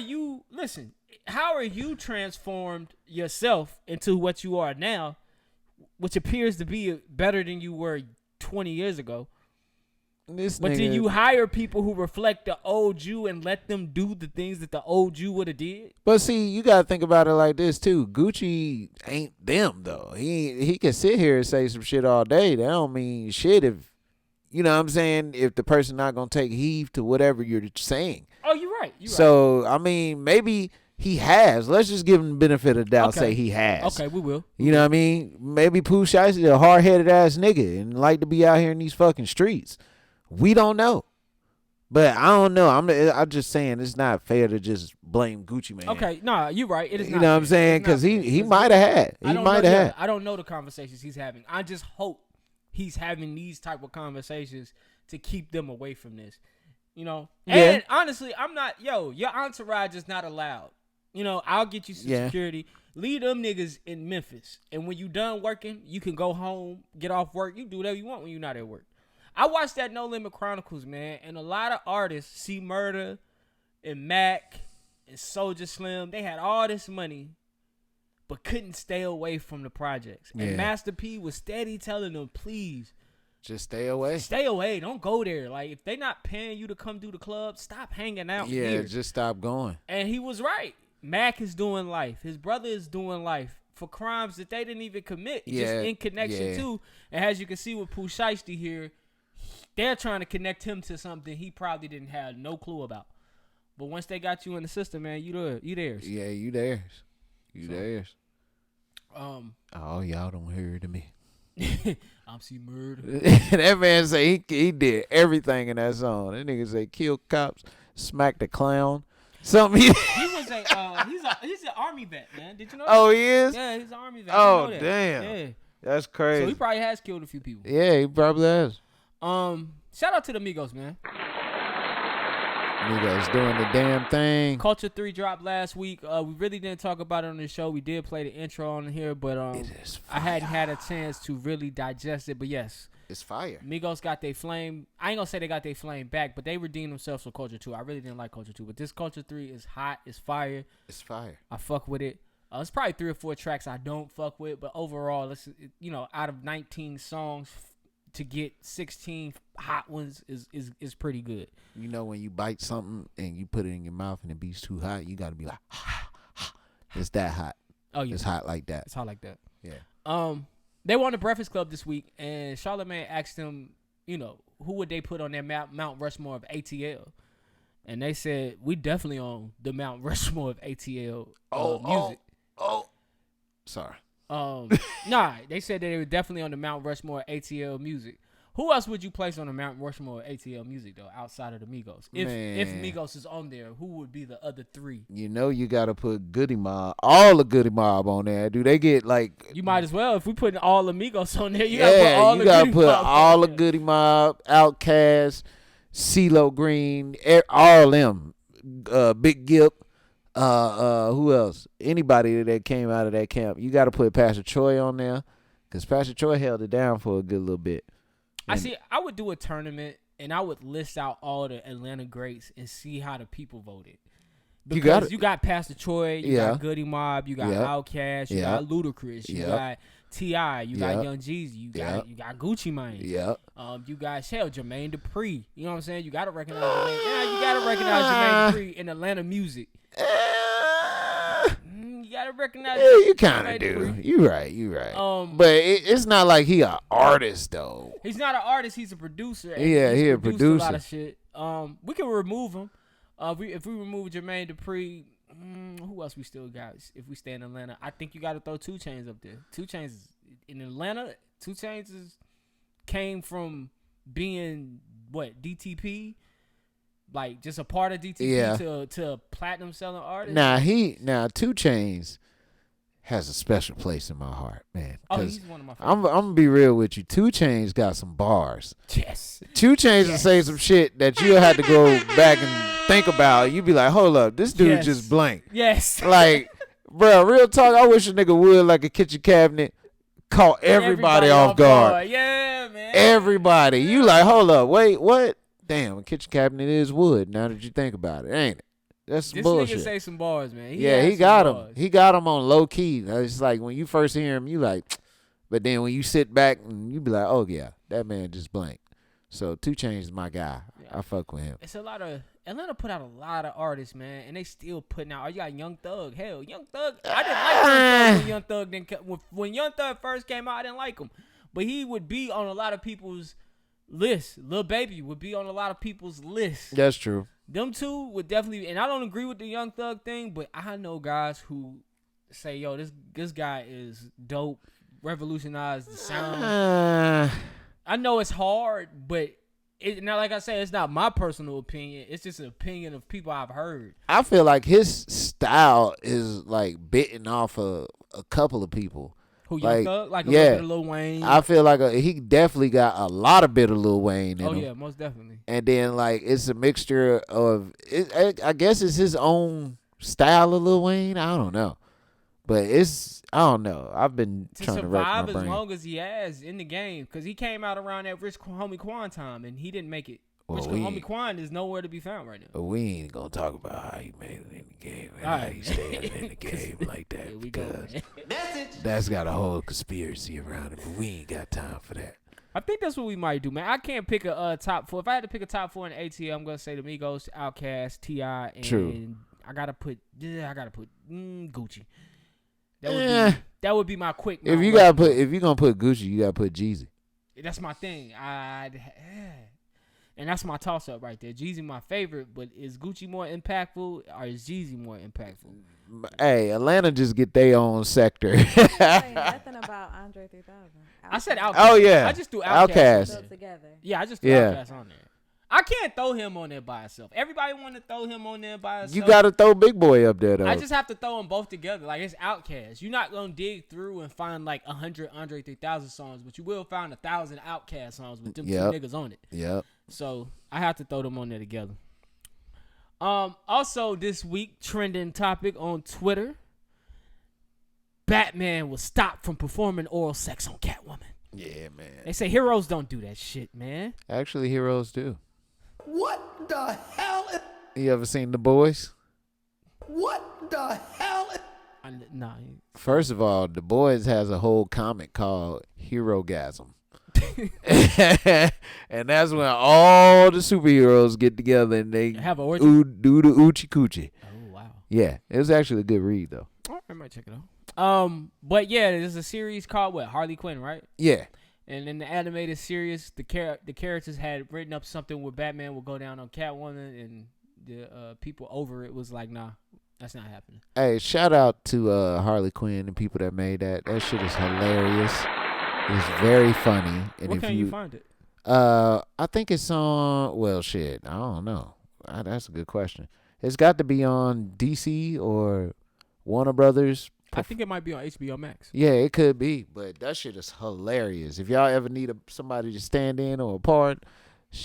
are you transformed yourself into what you are now, which appears to be better than you were 20 years ago? But then you hire people who reflect the old you and let them do the things that the old you would have did. But see, you gotta think about it like this too. Gucci ain't them though. He can sit here and say some shit all day. That don't mean shit if, you know what I'm saying, if the person not gonna take heed to whatever you're saying. Oh, you're right. So I mean, maybe he has. Let's just give him the benefit of the doubt. Say he has. Okay, we will. You know what I mean? Maybe Pooh Shiesty a hard-headed ass nigga and like to be out here in these fucking streets. We don't know. But I don't know. I'm just saying it's not fair to just blame Gucci Man. Okay, nah, you're right. It is not. You know what I'm saying? Because he might have had. He might have had. I don't know the conversations he's having. I just hope he's having these type of conversations to keep them away from this. You know? Yeah. And honestly, I'm not, your entourage is not allowed. You know, I'll get you some security. Leave them niggas in Memphis. And when you done working, you can go home, get off work. You do whatever you want when you're not at work. I watched that No Limit Chronicles, man, and a lot of artists, C Murder and Mac and Soulja Slim, they had all this money, but couldn't stay away from the projects. And Master P was steady telling them, please, just stay away. Stay away. Don't go there. Like, if they not paying you to come do the club, stop hanging out here. Yeah, just stop going. And he was right. Mac is doing life. His brother is doing life for crimes that they didn't even commit. Just in connection to. And as you can see with Pooh Shiesty here, they're trying to connect him to something he probably didn't have no clue about. But once they got you in the system, man, you theirs. Yeah, you theirs. Theirs. Oh, y'all don't hear to me. I'm C Murder. That man say he did everything in that song. That nigga say kill cops, smack the clown. Something. He was he's an army vet, man. Did you know that? Oh, he is? Yeah, he's an army vet. Oh, damn. Yeah. That's crazy. So he probably has killed a few people. Yeah, he probably has. Shout out to the Migos, man. Migos doing the damn thing. Culture 3 dropped last week. We really didn't talk about it on the show. We did play the intro on here, but I hadn't had a chance to really digest it. But yes, it's fire. Migos got their flame. I ain't gonna say they got their flame back, but they redeemed themselves for Culture 2. I really didn't like Culture 2, but this Culture 3 is hot. It's fire. It's fire. I fuck with it. It's probably 3 or 4 tracks I don't fuck with, but overall, out of 19 songs, to get 16 hot ones is pretty good. You know, when you bite something and you put it in your mouth and it be too hot, you got to be like, it's that hot. Oh yeah, it's hot like that. It's hot like that. Yeah. They won the Breakfast Club this week, and Charlamagne asked them, you know, who would they put on their Mount Rushmore of ATL, and they said we definitely on the Mount Rushmore of ATL music. Sorry. Nah, they said they were definitely on the Mount Rushmore of ATL music. Who else would you place on the Mount Rushmore of ATL music though, outside of the Migos? If Migos is on there, who would be the other three? You know, you gotta put Goody Mob, all the Goody Mob on there. Do they get like? You might as well. If we putting all the Migos on there, you gotta put all the Goody Goody Mob, Outkast, CeeLo Green, all them, Big Gip. Who else? Anybody that came out of that camp. You got to put Pastor Troy on there, because Pastor Troy held it down for a good little bit. I would do a tournament and I would list out all the Atlanta greats and see how the people voted. Because you got Pastor Troy, you got Goody Mob, you got Outkast, you got Ludacris, you got T.I., you got Young Jeezy, you got Gucci Mane. You got Jermaine Dupri. You know what I'm saying? You gotta recognize Jermaine. Yeah, you gotta recognize Jermaine Dupri in Atlanta music. You gotta recognize. Yeah, you kind of do. You right. But it's not like he an artist though. He's not an artist. He's a producer. Yeah, he a producer. A lot of shit. We can remove him. If we remove Jermaine Dupri, who else we still got? If we stay in Atlanta, I think you got to throw 2 Chainz up there. 2 Chainz in Atlanta. 2 Chainz came from being DTP. Like just a part of DTP to a platinum selling artist. Now 2 Chainz has a special place in my heart, man. He's one of my favorites. I'm gonna be real with you. 2 Chainz got some bars. Yes. 2 Chainz will say some shit that you'll have to go back and think about. You be like, hold up, this dude just blank. Yes. Like, bro, real talk. I wish a nigga would like a kitchen cabinet caught everybody off guard. Yeah, man. Everybody. You like, hold up, wait, what? Damn, a kitchen cabinet is wood. Now that you think about it, ain't it? That's some bullshit. This nigga say some bars, man. He got them. He got them on low key. It's like when you first hear him, you like, but then when you sit back and you be like, oh yeah, that man just blank. So 2 Chainz is my guy. Yeah. I fuck with him. It's a lot of Atlanta put out a lot of artists, man, and they still putting out. You got Young Thug. Hell, Young Thug. I didn't like Young Thug when Young Thug first came out. I didn't like him, but he would be on a lot of people's list. Lil Baby would be on a lot of people's list. That's true. Them two would definitely, and I don't agree with the Young Thug thing, but I know guys who say, yo, this guy is dope, revolutionized the sound. I know it's hard, but now, like I said, it's not my personal opinion. It's just an opinion of people I've heard. I feel like his style is like bitten off a couple of people. Who, Young Thug? Like a little bit of Lil Wayne? I feel like he definitely got a lot of bit of Lil Wayne in him. Yeah, most definitely. And then, like, it's a mixture of, I guess it's his own style of Lil Wayne. I don't know. But I don't know. I've been trying to wreck my brain. To survive as long as he has in the game, because he came out around that Rich Homie Quan time, and he didn't make it. Rich Homie Quan is nowhere to be found right now. But we ain't going to talk about how he made it in the game and how he stayed in the game like that, because that's got a whole conspiracy around it, but we ain't got time for that. I think that's what we might do, man. I can't pick a top 4. If I had to pick a top 4 in the ATL, I'm going to say the Migos, Outkast, T.I., and True. I got to put Gucci. That would be my quick. If you're going to put Gucci, you got to put Jeezy. That's my thing. And that's my toss-up right there. Jeezy my favorite, but is Gucci more impactful or is Jeezy more impactful? Hey, Atlanta just get their own sector. I say nothing about Andre 3000. I said Outkast. Oh, yeah. I just threw Outkast. Together. Yeah, I just threw Outkast on there. I can't throw him on there by himself. Everybody want to throw him on there by himself. You got to throw Big Boy up there, though. I just have to throw them both together. Like, it's Outkast. You're not going to dig through and find, like, 100 Andre 3000 songs, but you will find 1,000 Outkast songs with them two niggas on it. Yep. So, I have to throw them on there together. Also, this week, trending topic on Twitter, Batman was stopped from performing oral sex on Catwoman. Yeah, man. They say heroes don't do that shit, man. Actually, heroes do. What the hell? You ever seen The Boys? What the hell? Nah. First of all, The Boys has a whole comic called Herogasm. And that's when all the superheroes get together and they Have a orgy? do the oochie coochie. Oh wow. Yeah, it was actually a good read though. All right, I might check it out. But yeah, there's a series called what? Harley Quinn, right? Yeah. And in the animated series, the characters had written up something where Batman would go down on Catwoman, and the people over it was like, nah, that's not happening. Hey, shout out to Harley Quinn and people that made that. That shit is hilarious. It's very funny. And Where if can you find it? I think it's on. Well, shit, I don't know. That's a good question. It's got to be on DC or Warner Brothers. I think it might be on HBO Max. Yeah, it could be, but that shit is hilarious. If y'all ever need somebody to stand in or a part,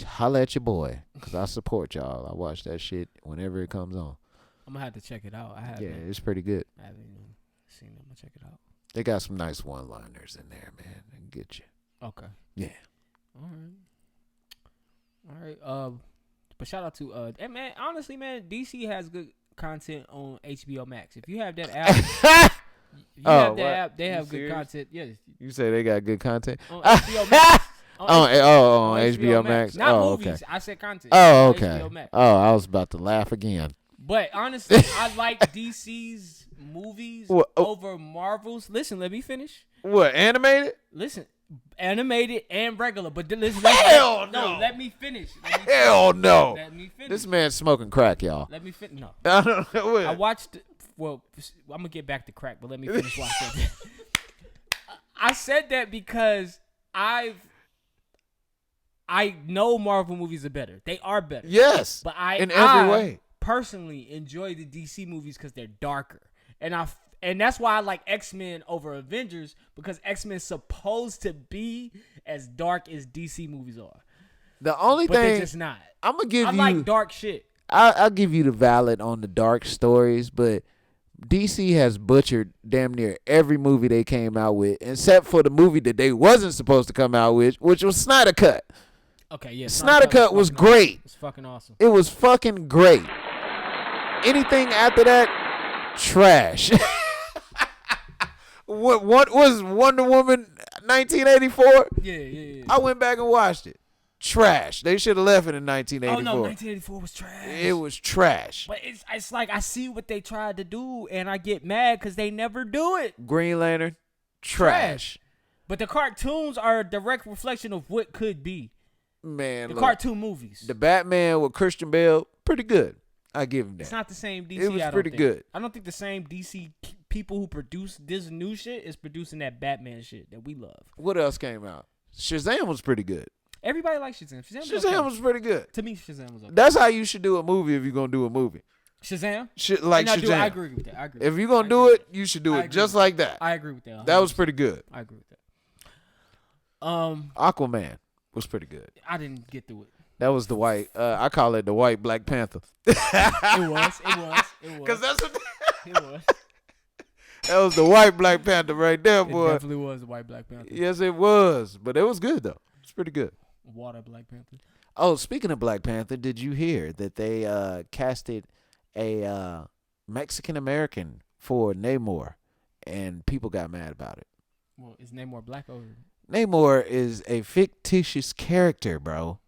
holla at your boy, because I support y'all. I watch that shit whenever it comes on. I'm going to have to check it out. Yeah, it's pretty good. I haven't even seen it. I'm going to check it out. They got some nice one-liners in there, man. They can get you. Okay. Yeah. All right. But shout out to and man, honestly, man, DC has good content on HBO Max. If you have that app, they have good content. Yeah. You say they got good content On HBO Max. on HBO Max. Not movies. Okay. I said content. Oh, on okay. HBO Max. Oh, I was about to laugh again. But honestly, I like DC's movies over Marvel's. Listen, let me finish. What, animated? Listen, animated and regular. But listen, Hell no. Let me finish. Hell no. Let me finish. This man's smoking crack, y'all. Let me finish. No. I don't know what. I watched. Well, I'm gonna get back to crack, but let me finish what I said. That. I said that because I know Marvel movies are better. They are better. Yes. But in every way. Personally enjoy the DC movies because they're darker, and that's why I like X-Men over Avengers, because X-Men supposed to be as dark as DC movies are. The only but thing they're just not. I'm gonna give I you like dark shit. I'll give you the valid on the dark stories, but DC has butchered damn near every movie they came out with, except for the movie that they wasn't supposed to come out with, which was Snyder Cut. Okay, yeah. Snyder Cut was great. It's fucking awesome. It was fucking great. Anything after that, trash. What was Wonder Woman 1984? Yeah. I went back and watched it. Trash. They should have left it in 1984. Oh no, 1984 was trash. It was trash. But it's like I see what they tried to do, and I get mad because they never do it. Green Lantern, trash. But the cartoons are a direct reflection of what could be. Man, the cartoon movies. The Batman with Christian Bale, pretty good. I give him that. It's not the same DC. It was pretty good. I don't think the same DC people who produce this new shit is producing that Batman shit that we love. What else came out? Shazam was pretty good. Everybody likes Shazam. Shazam was pretty good. To me, Shazam was okay. That's how you should do a movie if you're going to do a movie. Shazam? Shazam. I agree with that. If you're going to do it, you should do it just like that. I agree with that. 100%. That was pretty good. I agree with that. Aquaman was pretty good. I didn't get through it. That was the white. I call it the white Black Panther. It was. Because that's what. It was. That was the white Black Panther right there, boy. It definitely was the white Black Panther. Yes, it was. But it was good though. It's pretty good. Water Black Panther. Oh, speaking of Black Panther, did you hear that they casted a Mexican American for Namor, and people got mad about it? Well, is Namor black or? Namor is a fictitious character, bro.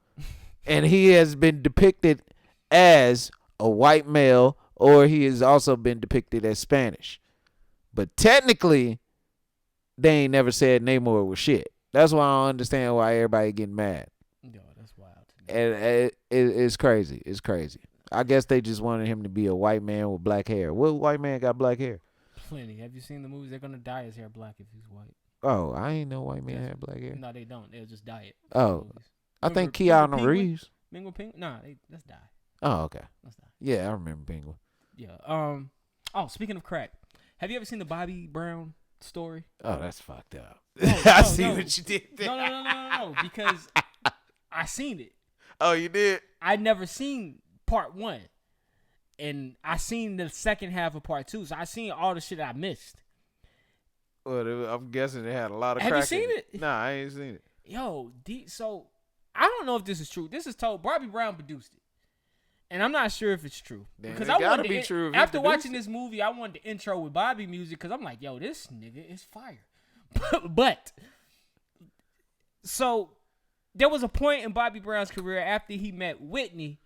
And he has been depicted as a white male, or he has also been depicted as Spanish. But technically, they ain't never said Namor was shit. That's why I don't understand why everybody getting mad. Yo, that's wild. And it's crazy. It's crazy. I guess they just wanted him to be a white man with black hair. What white man got black hair? Plenty. Have you seen the movies? They're gonna dye his hair black if he's white. Oh, I ain't know white man had black hair. No, they don't. They'll just dye it. Oh, I think Keanu Reeves. Penguin? Nah, that's dye. Oh, okay. That's dye. Yeah, I remember Penguin. Yeah. Oh, speaking of crack, have you ever seen the Bobby Brown story? Oh, that's fucked up. I see what you did there. No, because I seen it. Oh, you did? I never seen part 1, and I seen the second half of part 2, so I seen all the shit I missed. Well, I'm guessing it had a lot of Have crack you seen in it? Nah, I ain't seen it. Yo, so I don't know if this is true. This is told. Bobby Brown produced it, and I'm not sure if it's true. Damn, because it I gotta wanted be true if he after produced watching it. this movie, I wanted the intro with Bobby music because I'm like, yo, this nigga is fire. But So there was a point in Bobby Brown's career after he met Whitney.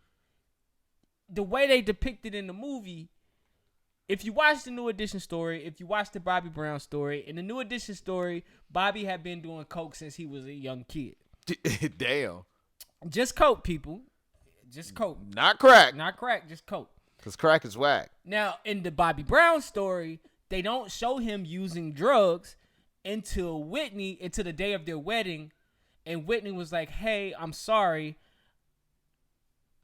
The way they depicted in the movie, if you watch the New Edition story, if you watch the Bobby Brown story, in the New Edition story, Bobby had been doing coke since he was a young kid. Damn. Just coke, people. Just coke. Not crack. Not crack, just coke. Because crack is whack. Now, in the Bobby Brown story, they don't show him using drugs until the day of their wedding. And Whitney was like, hey, I'm sorry.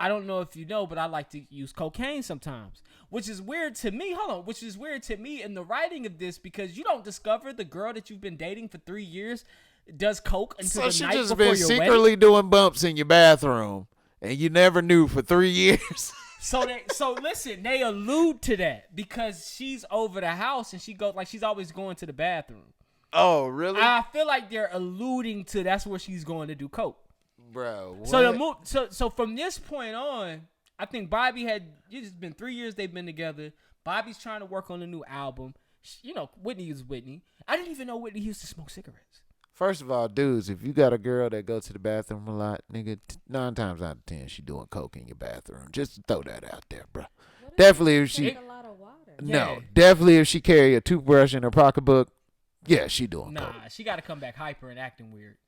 I don't know if you know, but I like to use cocaine sometimes. Which is weird to me. Which is weird to me in the writing of this because you don't discover the girl that you've been dating for 3 years does coke until the night before your wedding. So she just been secretly doing bumps in your bathroom. And you never knew for 3 years. So listen, they allude to that because she's over the house and she goes like she's always going to the bathroom. Oh, really? I feel like they're alluding to that's where she's going to do coke. Bro, what? So from this point on, I think Bobby it's been 3 years they've been together. Bobby's trying to work on a new album. You know, Whitney is Whitney. I didn't even know Whitney used to smoke cigarettes. First of all, dudes, if you got a girl that go to the bathroom a lot, nigga, 9 times out of 10 she doing coke in your bathroom. Just throw that out there, bro. Definitely if she a lot of water. No, definitely if she carry a toothbrush in her pocketbook, yeah, she doing coke. Nah, she got to come back hyper and acting weird.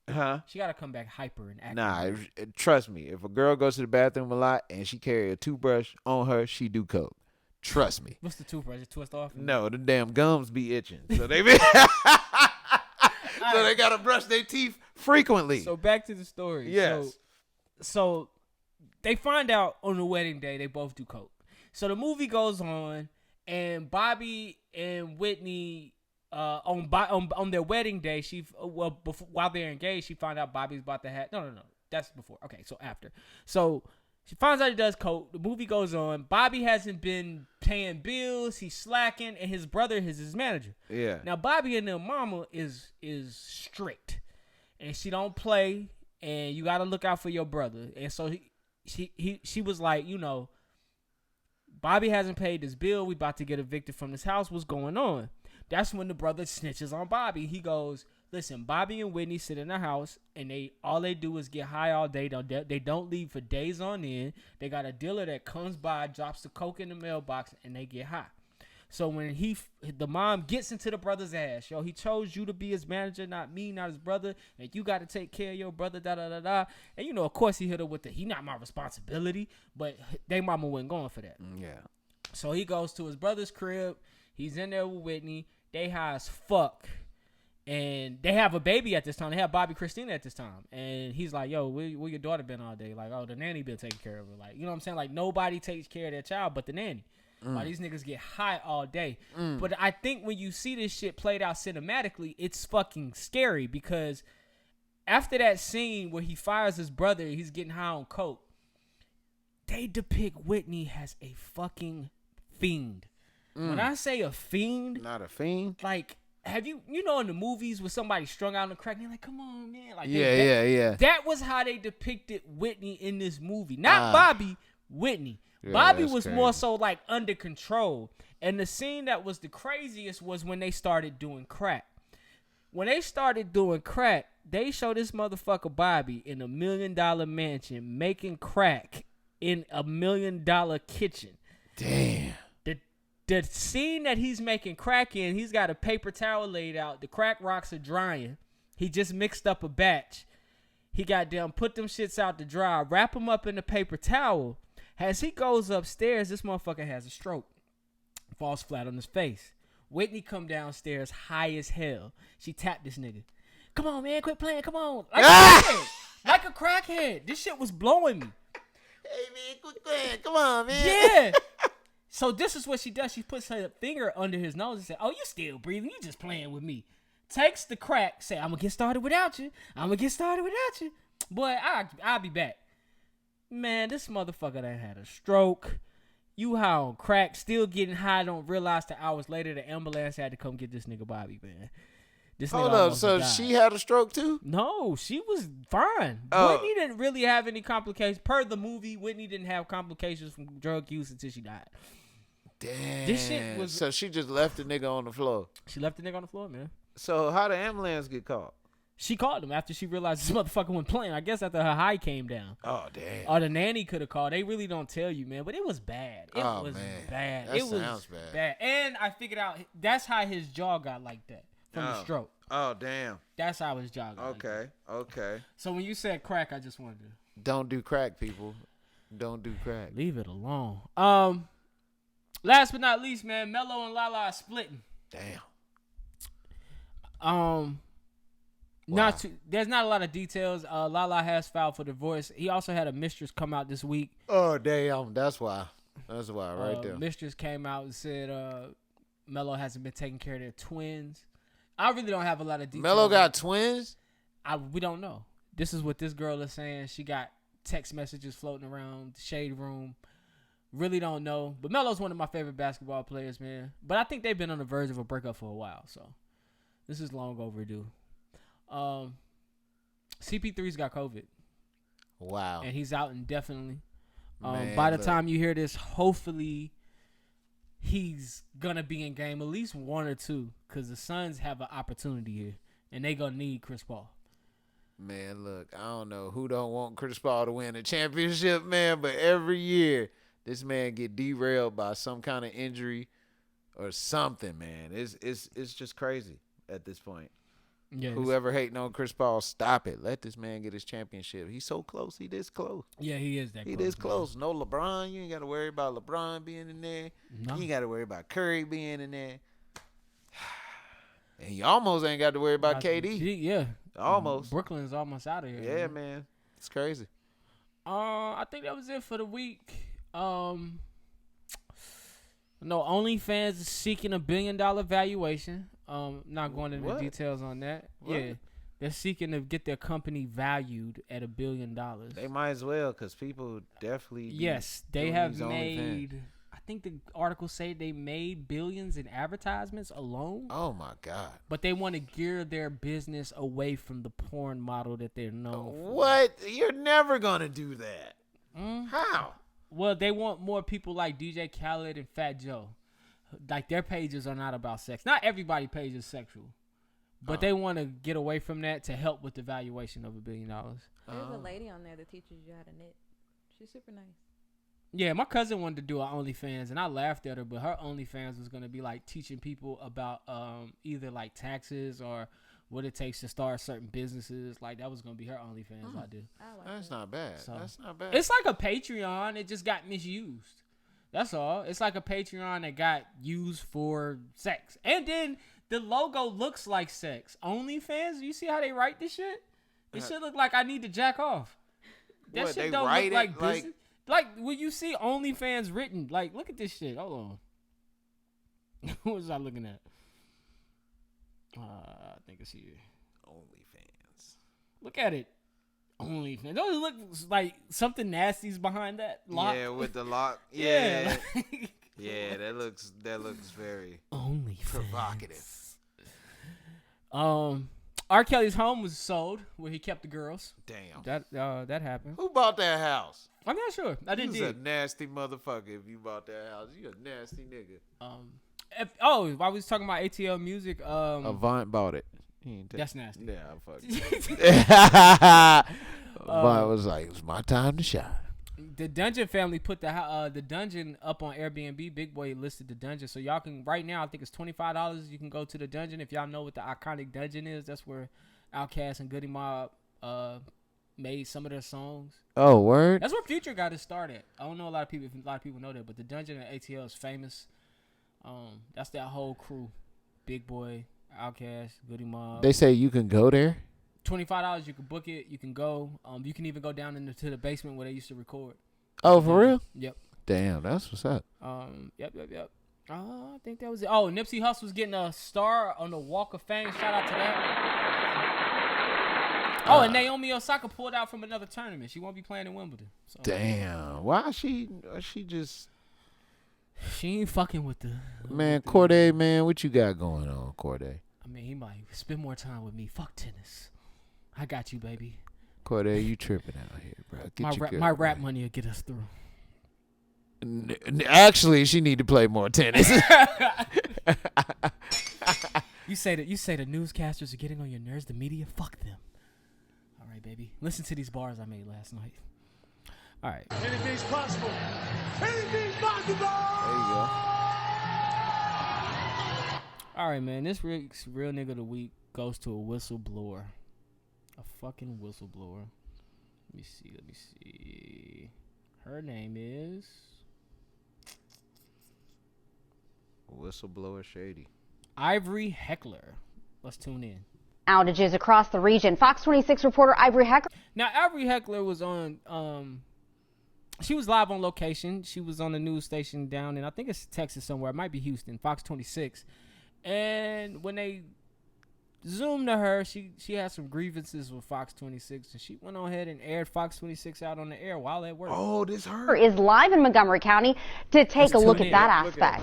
Huh? She got to come back hyper and acting weird. Trust me, if a girl goes to the bathroom a lot and she carry a toothbrush on her, she do coke. Trust me. What's the toothbrush? It twist off? No, the damn gums be itching. So they be So they gotta brush their teeth frequently. So back to the story. Yes. So they find out on the wedding day they both do coke. So the movie goes on, and Bobby and Whitney on their wedding day, while they're engaged, she found out Bobby's about to have no. That's before. Okay, so after. So she finds out he does coke. The movie goes on. Bobby hasn't been paying bills. He's slacking, and his brother is his manager. Yeah. Now Bobby and their mama is strict, and she don't play. And you got to look out for your brother. And so she was like, you know, Bobby hasn't paid this bill. We about to get evicted from this house. What's going on? That's when the brother snitches on Bobby. He goes, listen, Bobby and Whitney sit in the house, and all they do is get high all day. They don't leave for days on end. They got a dealer that comes by, drops the coke in the mailbox, and they get high. So when the mom gets into the brother's ass, yo, he chose you to be his manager, not me, not his brother, and you got to take care of your brother, da-da-da-da. And, you know, of course he hit her with he not my responsibility, but they mama wasn't going for that. Yeah. So he goes to his brother's crib. He's in there with Whitney. They high as fuck. And they have a baby at this time. They have Bobby Christina at this time. And he's like, yo, where your daughter been all day? Like, oh, the nanny been taking care of her. Like, you know what I'm saying? Like, nobody takes care of their child but the nanny. Why these niggas get high all day. But I think when you see this shit played out cinematically, it's fucking scary because after that scene where he fires his brother, he's getting high on coke, they depict Whitney as a fucking fiend. When I say a fiend, not a fiend, like, have you know in the movies where somebody strung out on the crack and they're like, come on, man. Like, yeah. That was how they depicted Whitney in this movie. Not Bobby, Whitney. Yeah, Bobby was crazy. More so like under control. And the scene that was the craziest was when they started doing crack. When they started doing crack, they show this motherfucker Bobby in $1 million mansion making crack in $1 million kitchen. Damn. The scene that he's making crack in, he's got a paper towel laid out. The crack rocks are drying. He just mixed up a batch. He goddamn put them shits out to dry, wrap them up in a paper towel. As he goes upstairs, this motherfucker has a stroke. Falls flat on his face. Whitney come downstairs high as hell. She tapped this nigga. Come on, man, quit playing, come on. Like a crackhead. This shit was blowing me. Hey, man, quit playing. Come on, man. Yeah. So this is what she does. She puts her finger under his nose and says, oh, you still breathing. You just playing with me. Takes the crack. Say, I'm going to get started without you. Boy, I'll be back. Man, this motherfucker done had a stroke. You high on crack. Still getting high. Don't realize that hours later the ambulance had to come get this nigga Bobby, man. Hold up. So she had a stroke too? No, she was fine. Whitney didn't really have any complications. Per the movie, Whitney didn't have complications from drug use until she died. Damn. This shit was. So she just left the nigga on the floor. She left the nigga on the floor, man. So how the ambulance get called? She called him after she realized this motherfucker went playing. I guess after her high came down. Oh, damn. Or the nanny could have called. They really don't tell you, man. But it was bad. It was bad. That it was sounds bad. And I figured out that's how his jaw got like that from the stroke. Oh, damn. That's how his jaw got like that. Okay. So when you said crack, I just wanted to. Don't do crack, people. Don't do crack. Leave it alone. Last but not least, man, Melo and Lala are splitting. Damn. Wow. There's not a lot of details. Lala has filed for divorce. He also had a mistress come out this week. Oh, damn. That's why right there. Mistress came out and said Melo hasn't been taking care of their twins. I really don't have a lot of details. Melo got twins? We don't know. This is what this girl is saying. She got text messages floating around the shade room. Really don't know. But Melo's one of my favorite basketball players, man. But I think they've been on the verge of a breakup for a while. So this is long overdue. CP3's got COVID. Wow. And he's out indefinitely. By the time you hear this, hopefully he's going to be in game at least 1 or 2 because the Suns have an opportunity here, and they going to need Chris Paul. Man, look, I don't know who don't want Chris Paul to win a championship, man, but every year this man get derailed by some kind of injury or something, man. It's just crazy at this point. Yeah, whoever hating on Chris Paul, stop it. Let this man get his championship. He's so close. He this close. Yeah, he is that close. He this close. No LeBron. You ain't got to worry about LeBron being in there. No. You ain't got to worry about Curry being in there. And you almost ain't got to worry about KD. Yeah. Almost. Brooklyn's almost out of here. Yeah, man. It's crazy. I think that was it for the week. No, OnlyFans is seeking $1 billion valuation. Not going into the details on that. What? Yeah, they're seeking to get their company valued at $1 billion. They might as well, because people definitely. Yes, they have made. I think the articles say they made billions in advertisements alone. Oh my God! But they want to gear their business away from the porn model that they're known for. What? You're never gonna do that. How? Well, they want more people like DJ Khaled and Fat Joe. Like, their pages are not about sex. Not everybody's page is sexual. But they want to get away from that to help with the valuation of $1 billion. There's a lady on there that teaches you how to knit. She's super nice. Yeah, my cousin wanted to do an OnlyFans, and I laughed at her, but her OnlyFans was going to be, like, teaching people about either, like, taxes or what it takes to start certain businesses. Like, that was going to be her OnlyFans idea. That's not bad. So, that's not bad. It's like a Patreon. It just got misused. That's all. It's like a Patreon that got used for sex. And then the logo looks like sex. OnlyFans, you see how they write this shit? This shit look like I need to jack off. That what, shit don't look like business. Like when you see OnlyFans written, like, look at this shit. Hold on. What was I looking at? I think it's here. OnlyFans. Look at it. OnlyFans. Don't it look like something nasty's behind that lock? Yeah, with the lock. Yeah. Yeah, that looks very provocative. R. Kelly's home was sold where he kept the girls. Damn. That happened. Who bought that house? I'm not sure. I didn't. You a nasty motherfucker if you bought that house. You a nasty nigga. While we was talking about ATL music, Avant bought it. That's nasty. Yeah, I fucked. Avant was like, it's my time to shine. The Dungeon family put the Dungeon up on Airbnb. Big Boy listed the Dungeon, so y'all can right now. I think it's $25. You can go to the Dungeon if y'all know what the iconic Dungeon is. That's where Outkast and Goody Mob made some of their songs. Oh, word! That's where Future got his start at. I don't know a lot of people know that, but the Dungeon at ATL is famous. That's that whole crew. Big Boy, Outkast, Goody Mob. They say you can go there. $25. You can book it. You can go. You can even go down into the basement where they used to record. Oh, for real? Yep. Damn, that's what's up. Yep. I think that was it. Oh, Nipsey Hussle's getting a star on the Walk of Fame. Shout out to that. Oh, and Naomi Osaka pulled out from another tournament. She won't be playing in Wimbledon. So. Damn. Why she just... She ain't fucking with the... Man, Corday, man, what you got going on, Corday? I mean, he might spend more time with me. Fuck tennis. I got you, baby. Corday, you tripping out here, bro. My rap money will get us through. Actually, she need to play more tennis. You say the newscasters are getting on your nerves. The media, fuck them. All right, baby. Listen to these bars I made last night. All right. Anything's possible. Anything's possible. There you go. All right, man. This week's real nigga of the week goes to a whistleblower. A fucking whistleblower. Let me see. Her name is Whistleblower Shady. Ivory Heckler. Let's tune in. Outages across the region. Fox 26 reporter Ivory Heckler. Now, Ivory Heckler was on, she was live on location. She was on the news station down in, I think it's Texas somewhere. It might be Houston, Fox 26. And when they zoomed to her, she had some grievances with Fox 26, and she went on ahead and aired Fox 26 out on the air while at work. Oh, this her. Is live in Montgomery County to take a look at that aspect.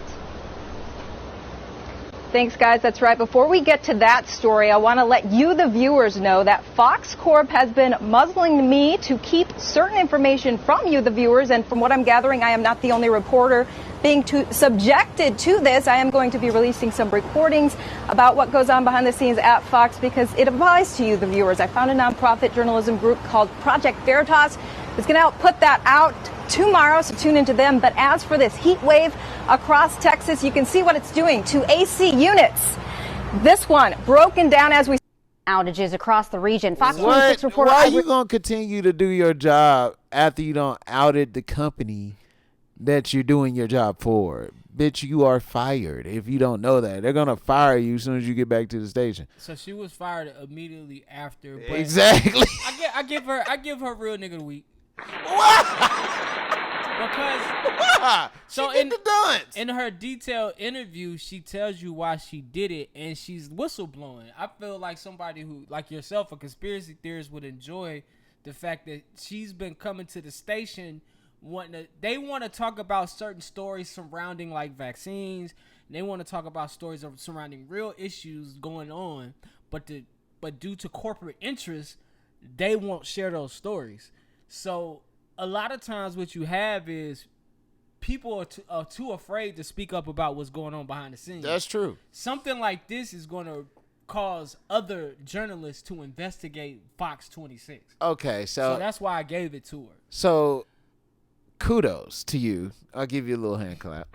Thanks, guys. That's right. Before we get to that story, I want to let you, the viewers, know that Fox Corp has been muzzling me to keep certain information from you, the viewers. And from what I'm gathering, I am not the only reporter being subjected to this. I am going to be releasing some recordings about what goes on behind the scenes at Fox because it applies to you, the viewers. I found a nonprofit journalism group called Project Veritas. It's going to help put that out tomorrow, so tune into them. But as for this heat wave across Texas, you can see what it's doing to AC units. This one broken down as we outages across the region. Fox 26 reporter. Why are you gonna continue to do your job after you don't outed the company that you're doing your job for? Bitch, you are fired. If you don't know that, they're gonna fire you as soon as you get back to the station. So she was fired immediately after. But Exactly. I give her real nigga of the week. Because so she did the dance. In her detailed interview, she tells you why she did it, and she's whistleblowing. I feel like somebody who, like yourself, a conspiracy theorist, would enjoy the fact that she's been coming to the station they want to talk about certain stories surrounding like vaccines. They want to talk about stories surrounding real issues going on, but due to corporate interests, they won't share those stories. So a lot of times what you have is people are too afraid to speak up about what's going on behind the scenes. That's true. Something like this is going to cause other journalists to investigate Fox 26. Okay, so that's why I gave it to her. So kudos to you. I'll give you a little hand clap.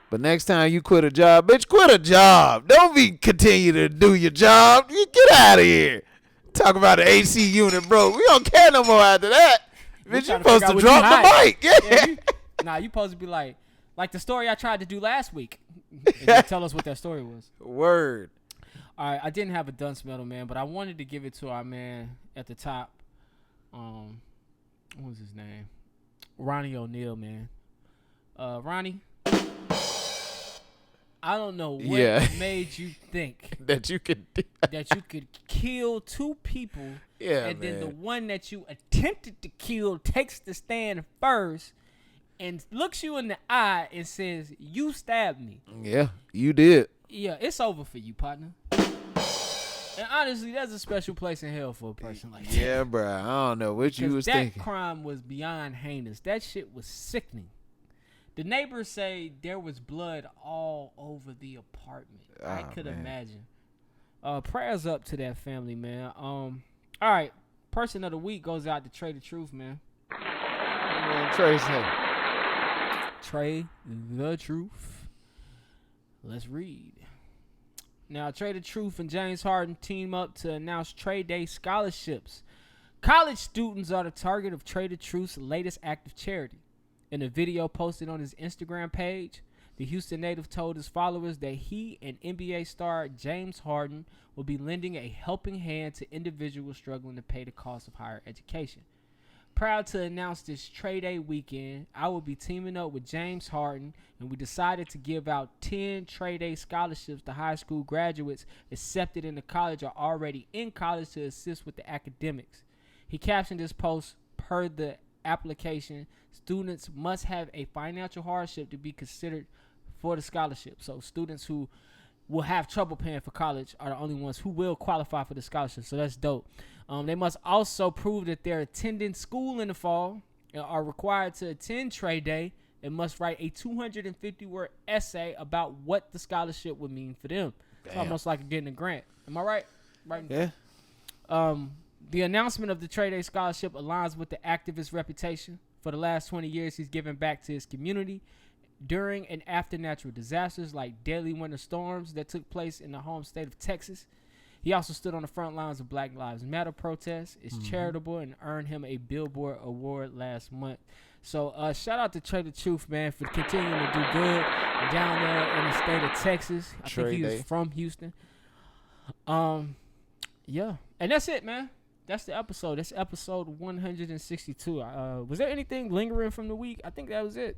But next time you quit a job, bitch, quit a job. Don't continue to do your job. You get out of here. Talk about the AC unit, bro. We don't care no more after that. Bitch, you supposed to drop the mic. Yeah. You supposed to be like the story I tried to do last week. And tell us what that story was. Word. All right, I didn't have a dunce medal, man, but I wanted to give it to our man at the top. What was his name? Ronnie O'Neal, man. Ronnie, I don't know what made you think that you could kill two people, and then the one that you attempted to kill takes the stand first and looks you in the eye and says, "You stabbed me." Yeah, you did. Yeah, it's over for you, partner. And honestly, there's a special place in hell for a person like that. Yeah, bro. I don't know what you was thinking. That crime was beyond heinous. That shit was sickening. The neighbors say there was blood all over the apartment. I could imagine. Prayers up to that family, man. All right. Person of the week goes out to Trey the Truth, man. Trey the Truth. Let's read. Now, Trey the Truth and James Harden team up to announce Trey Day scholarships. College students are the target of Trey the Truth's latest act of charity. In a video posted on his Instagram page, the Houston native told his followers that he and NBA star James Harden will be lending a helping hand to individuals struggling to pay the cost of higher education. Proud to announce this Trey Day weekend, I will be teaming up with James Harden, and we decided to give out 10 Trey Day scholarships to high school graduates accepted into college or already in college to assist with the academics. He captioned his post, per the application, students must have a financial hardship to be considered for the scholarship. So students who will have trouble paying for college are the only ones who will qualify for the scholarship. So that's dope. They must also prove that they're attending school in the fall and are required to attend Trey Day and must write a 250-word essay about what the scholarship would mean for them. It's almost like getting a grant. Am I right? Right. Yeah. The announcement of the Trade A Scholarship aligns with the activist reputation. For the last 20 years, he's given back to his community during and after natural disasters like deadly winter storms that took place in the home state of Texas. He also stood on the front lines of Black Lives Matter protests, is charitable, and earned him a Billboard Award last month. So shout out to Trey the Truth, man, for continuing to do good down there in the state of Texas. I think he was from Houston. Yeah. And that's it, man. That's the episode. That's episode 162. Was there anything lingering from the week? I think that was it.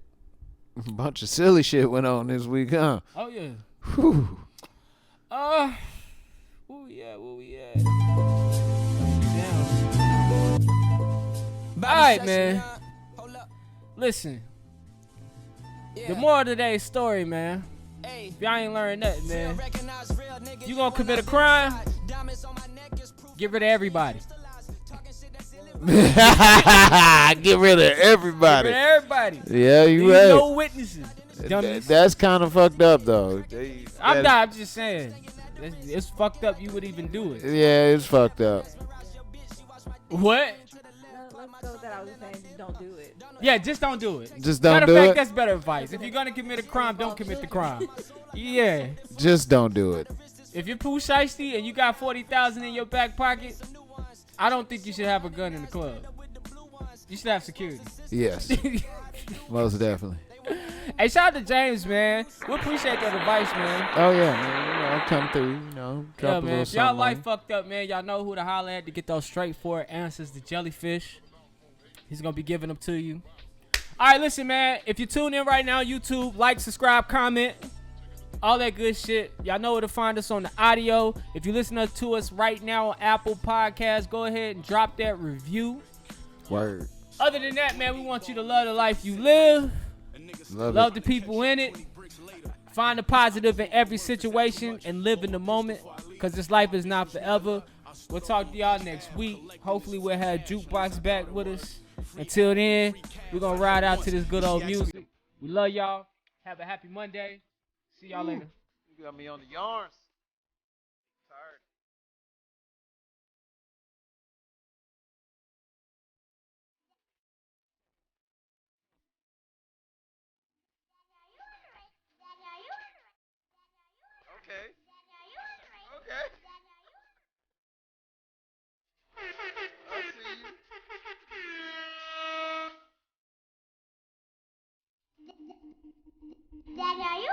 A bunch of silly shit went on this week, huh? Oh, yeah. Whew. Where we at? All right, man. Listen. The moral of today's story, man. If y'all ain't learned nothing, man. You gonna commit a crime? Get rid of everybody. Get rid of everybody. Get rid of everybody. Yeah, you right. No witnesses. Dummies. That's kind of fucked up, though. I'm just saying. It's fucked up you would even do it. Yeah, it's fucked up. What? Let's go with that. I was saying just don't do it. Yeah, just don't do it. Just don't do it. Matter of fact, that's better advice. If you're going to commit a crime, don't commit the crime. Yeah. Just don't do it. If you're Pooh Shiesty and you got $40,000 in your back pocket, I don't think you should have a gun in the club. You should have security. Yes. Most definitely. Hey, shout out to James, man. We appreciate that advice, man. Oh, yeah, man. Come through, drop a little if y'all something life on fucked up, man, y'all know who to holler at to get those straightforward answers to Jellyfish. He's going to be giving them to you. All right, listen, man. If you tune in right now, YouTube, like, subscribe, comment, all that good shit. Y'all know where to find us on the audio. If you listen to us right now on Apple Podcasts, go ahead and drop that review. Word. Other than that, man, we want you to love the life you live. Love the people in it. Find the positive in every situation and live in the moment, because this life is not forever. We'll talk to y'all next week. Hopefully we'll have Jukebox back with us. Until then, we're going to ride out to this good old music. We love y'all. Have a happy Monday. See y'all later. You got me on the yarns. Tired. Okay. Okay. I'll see you. Daddy, are you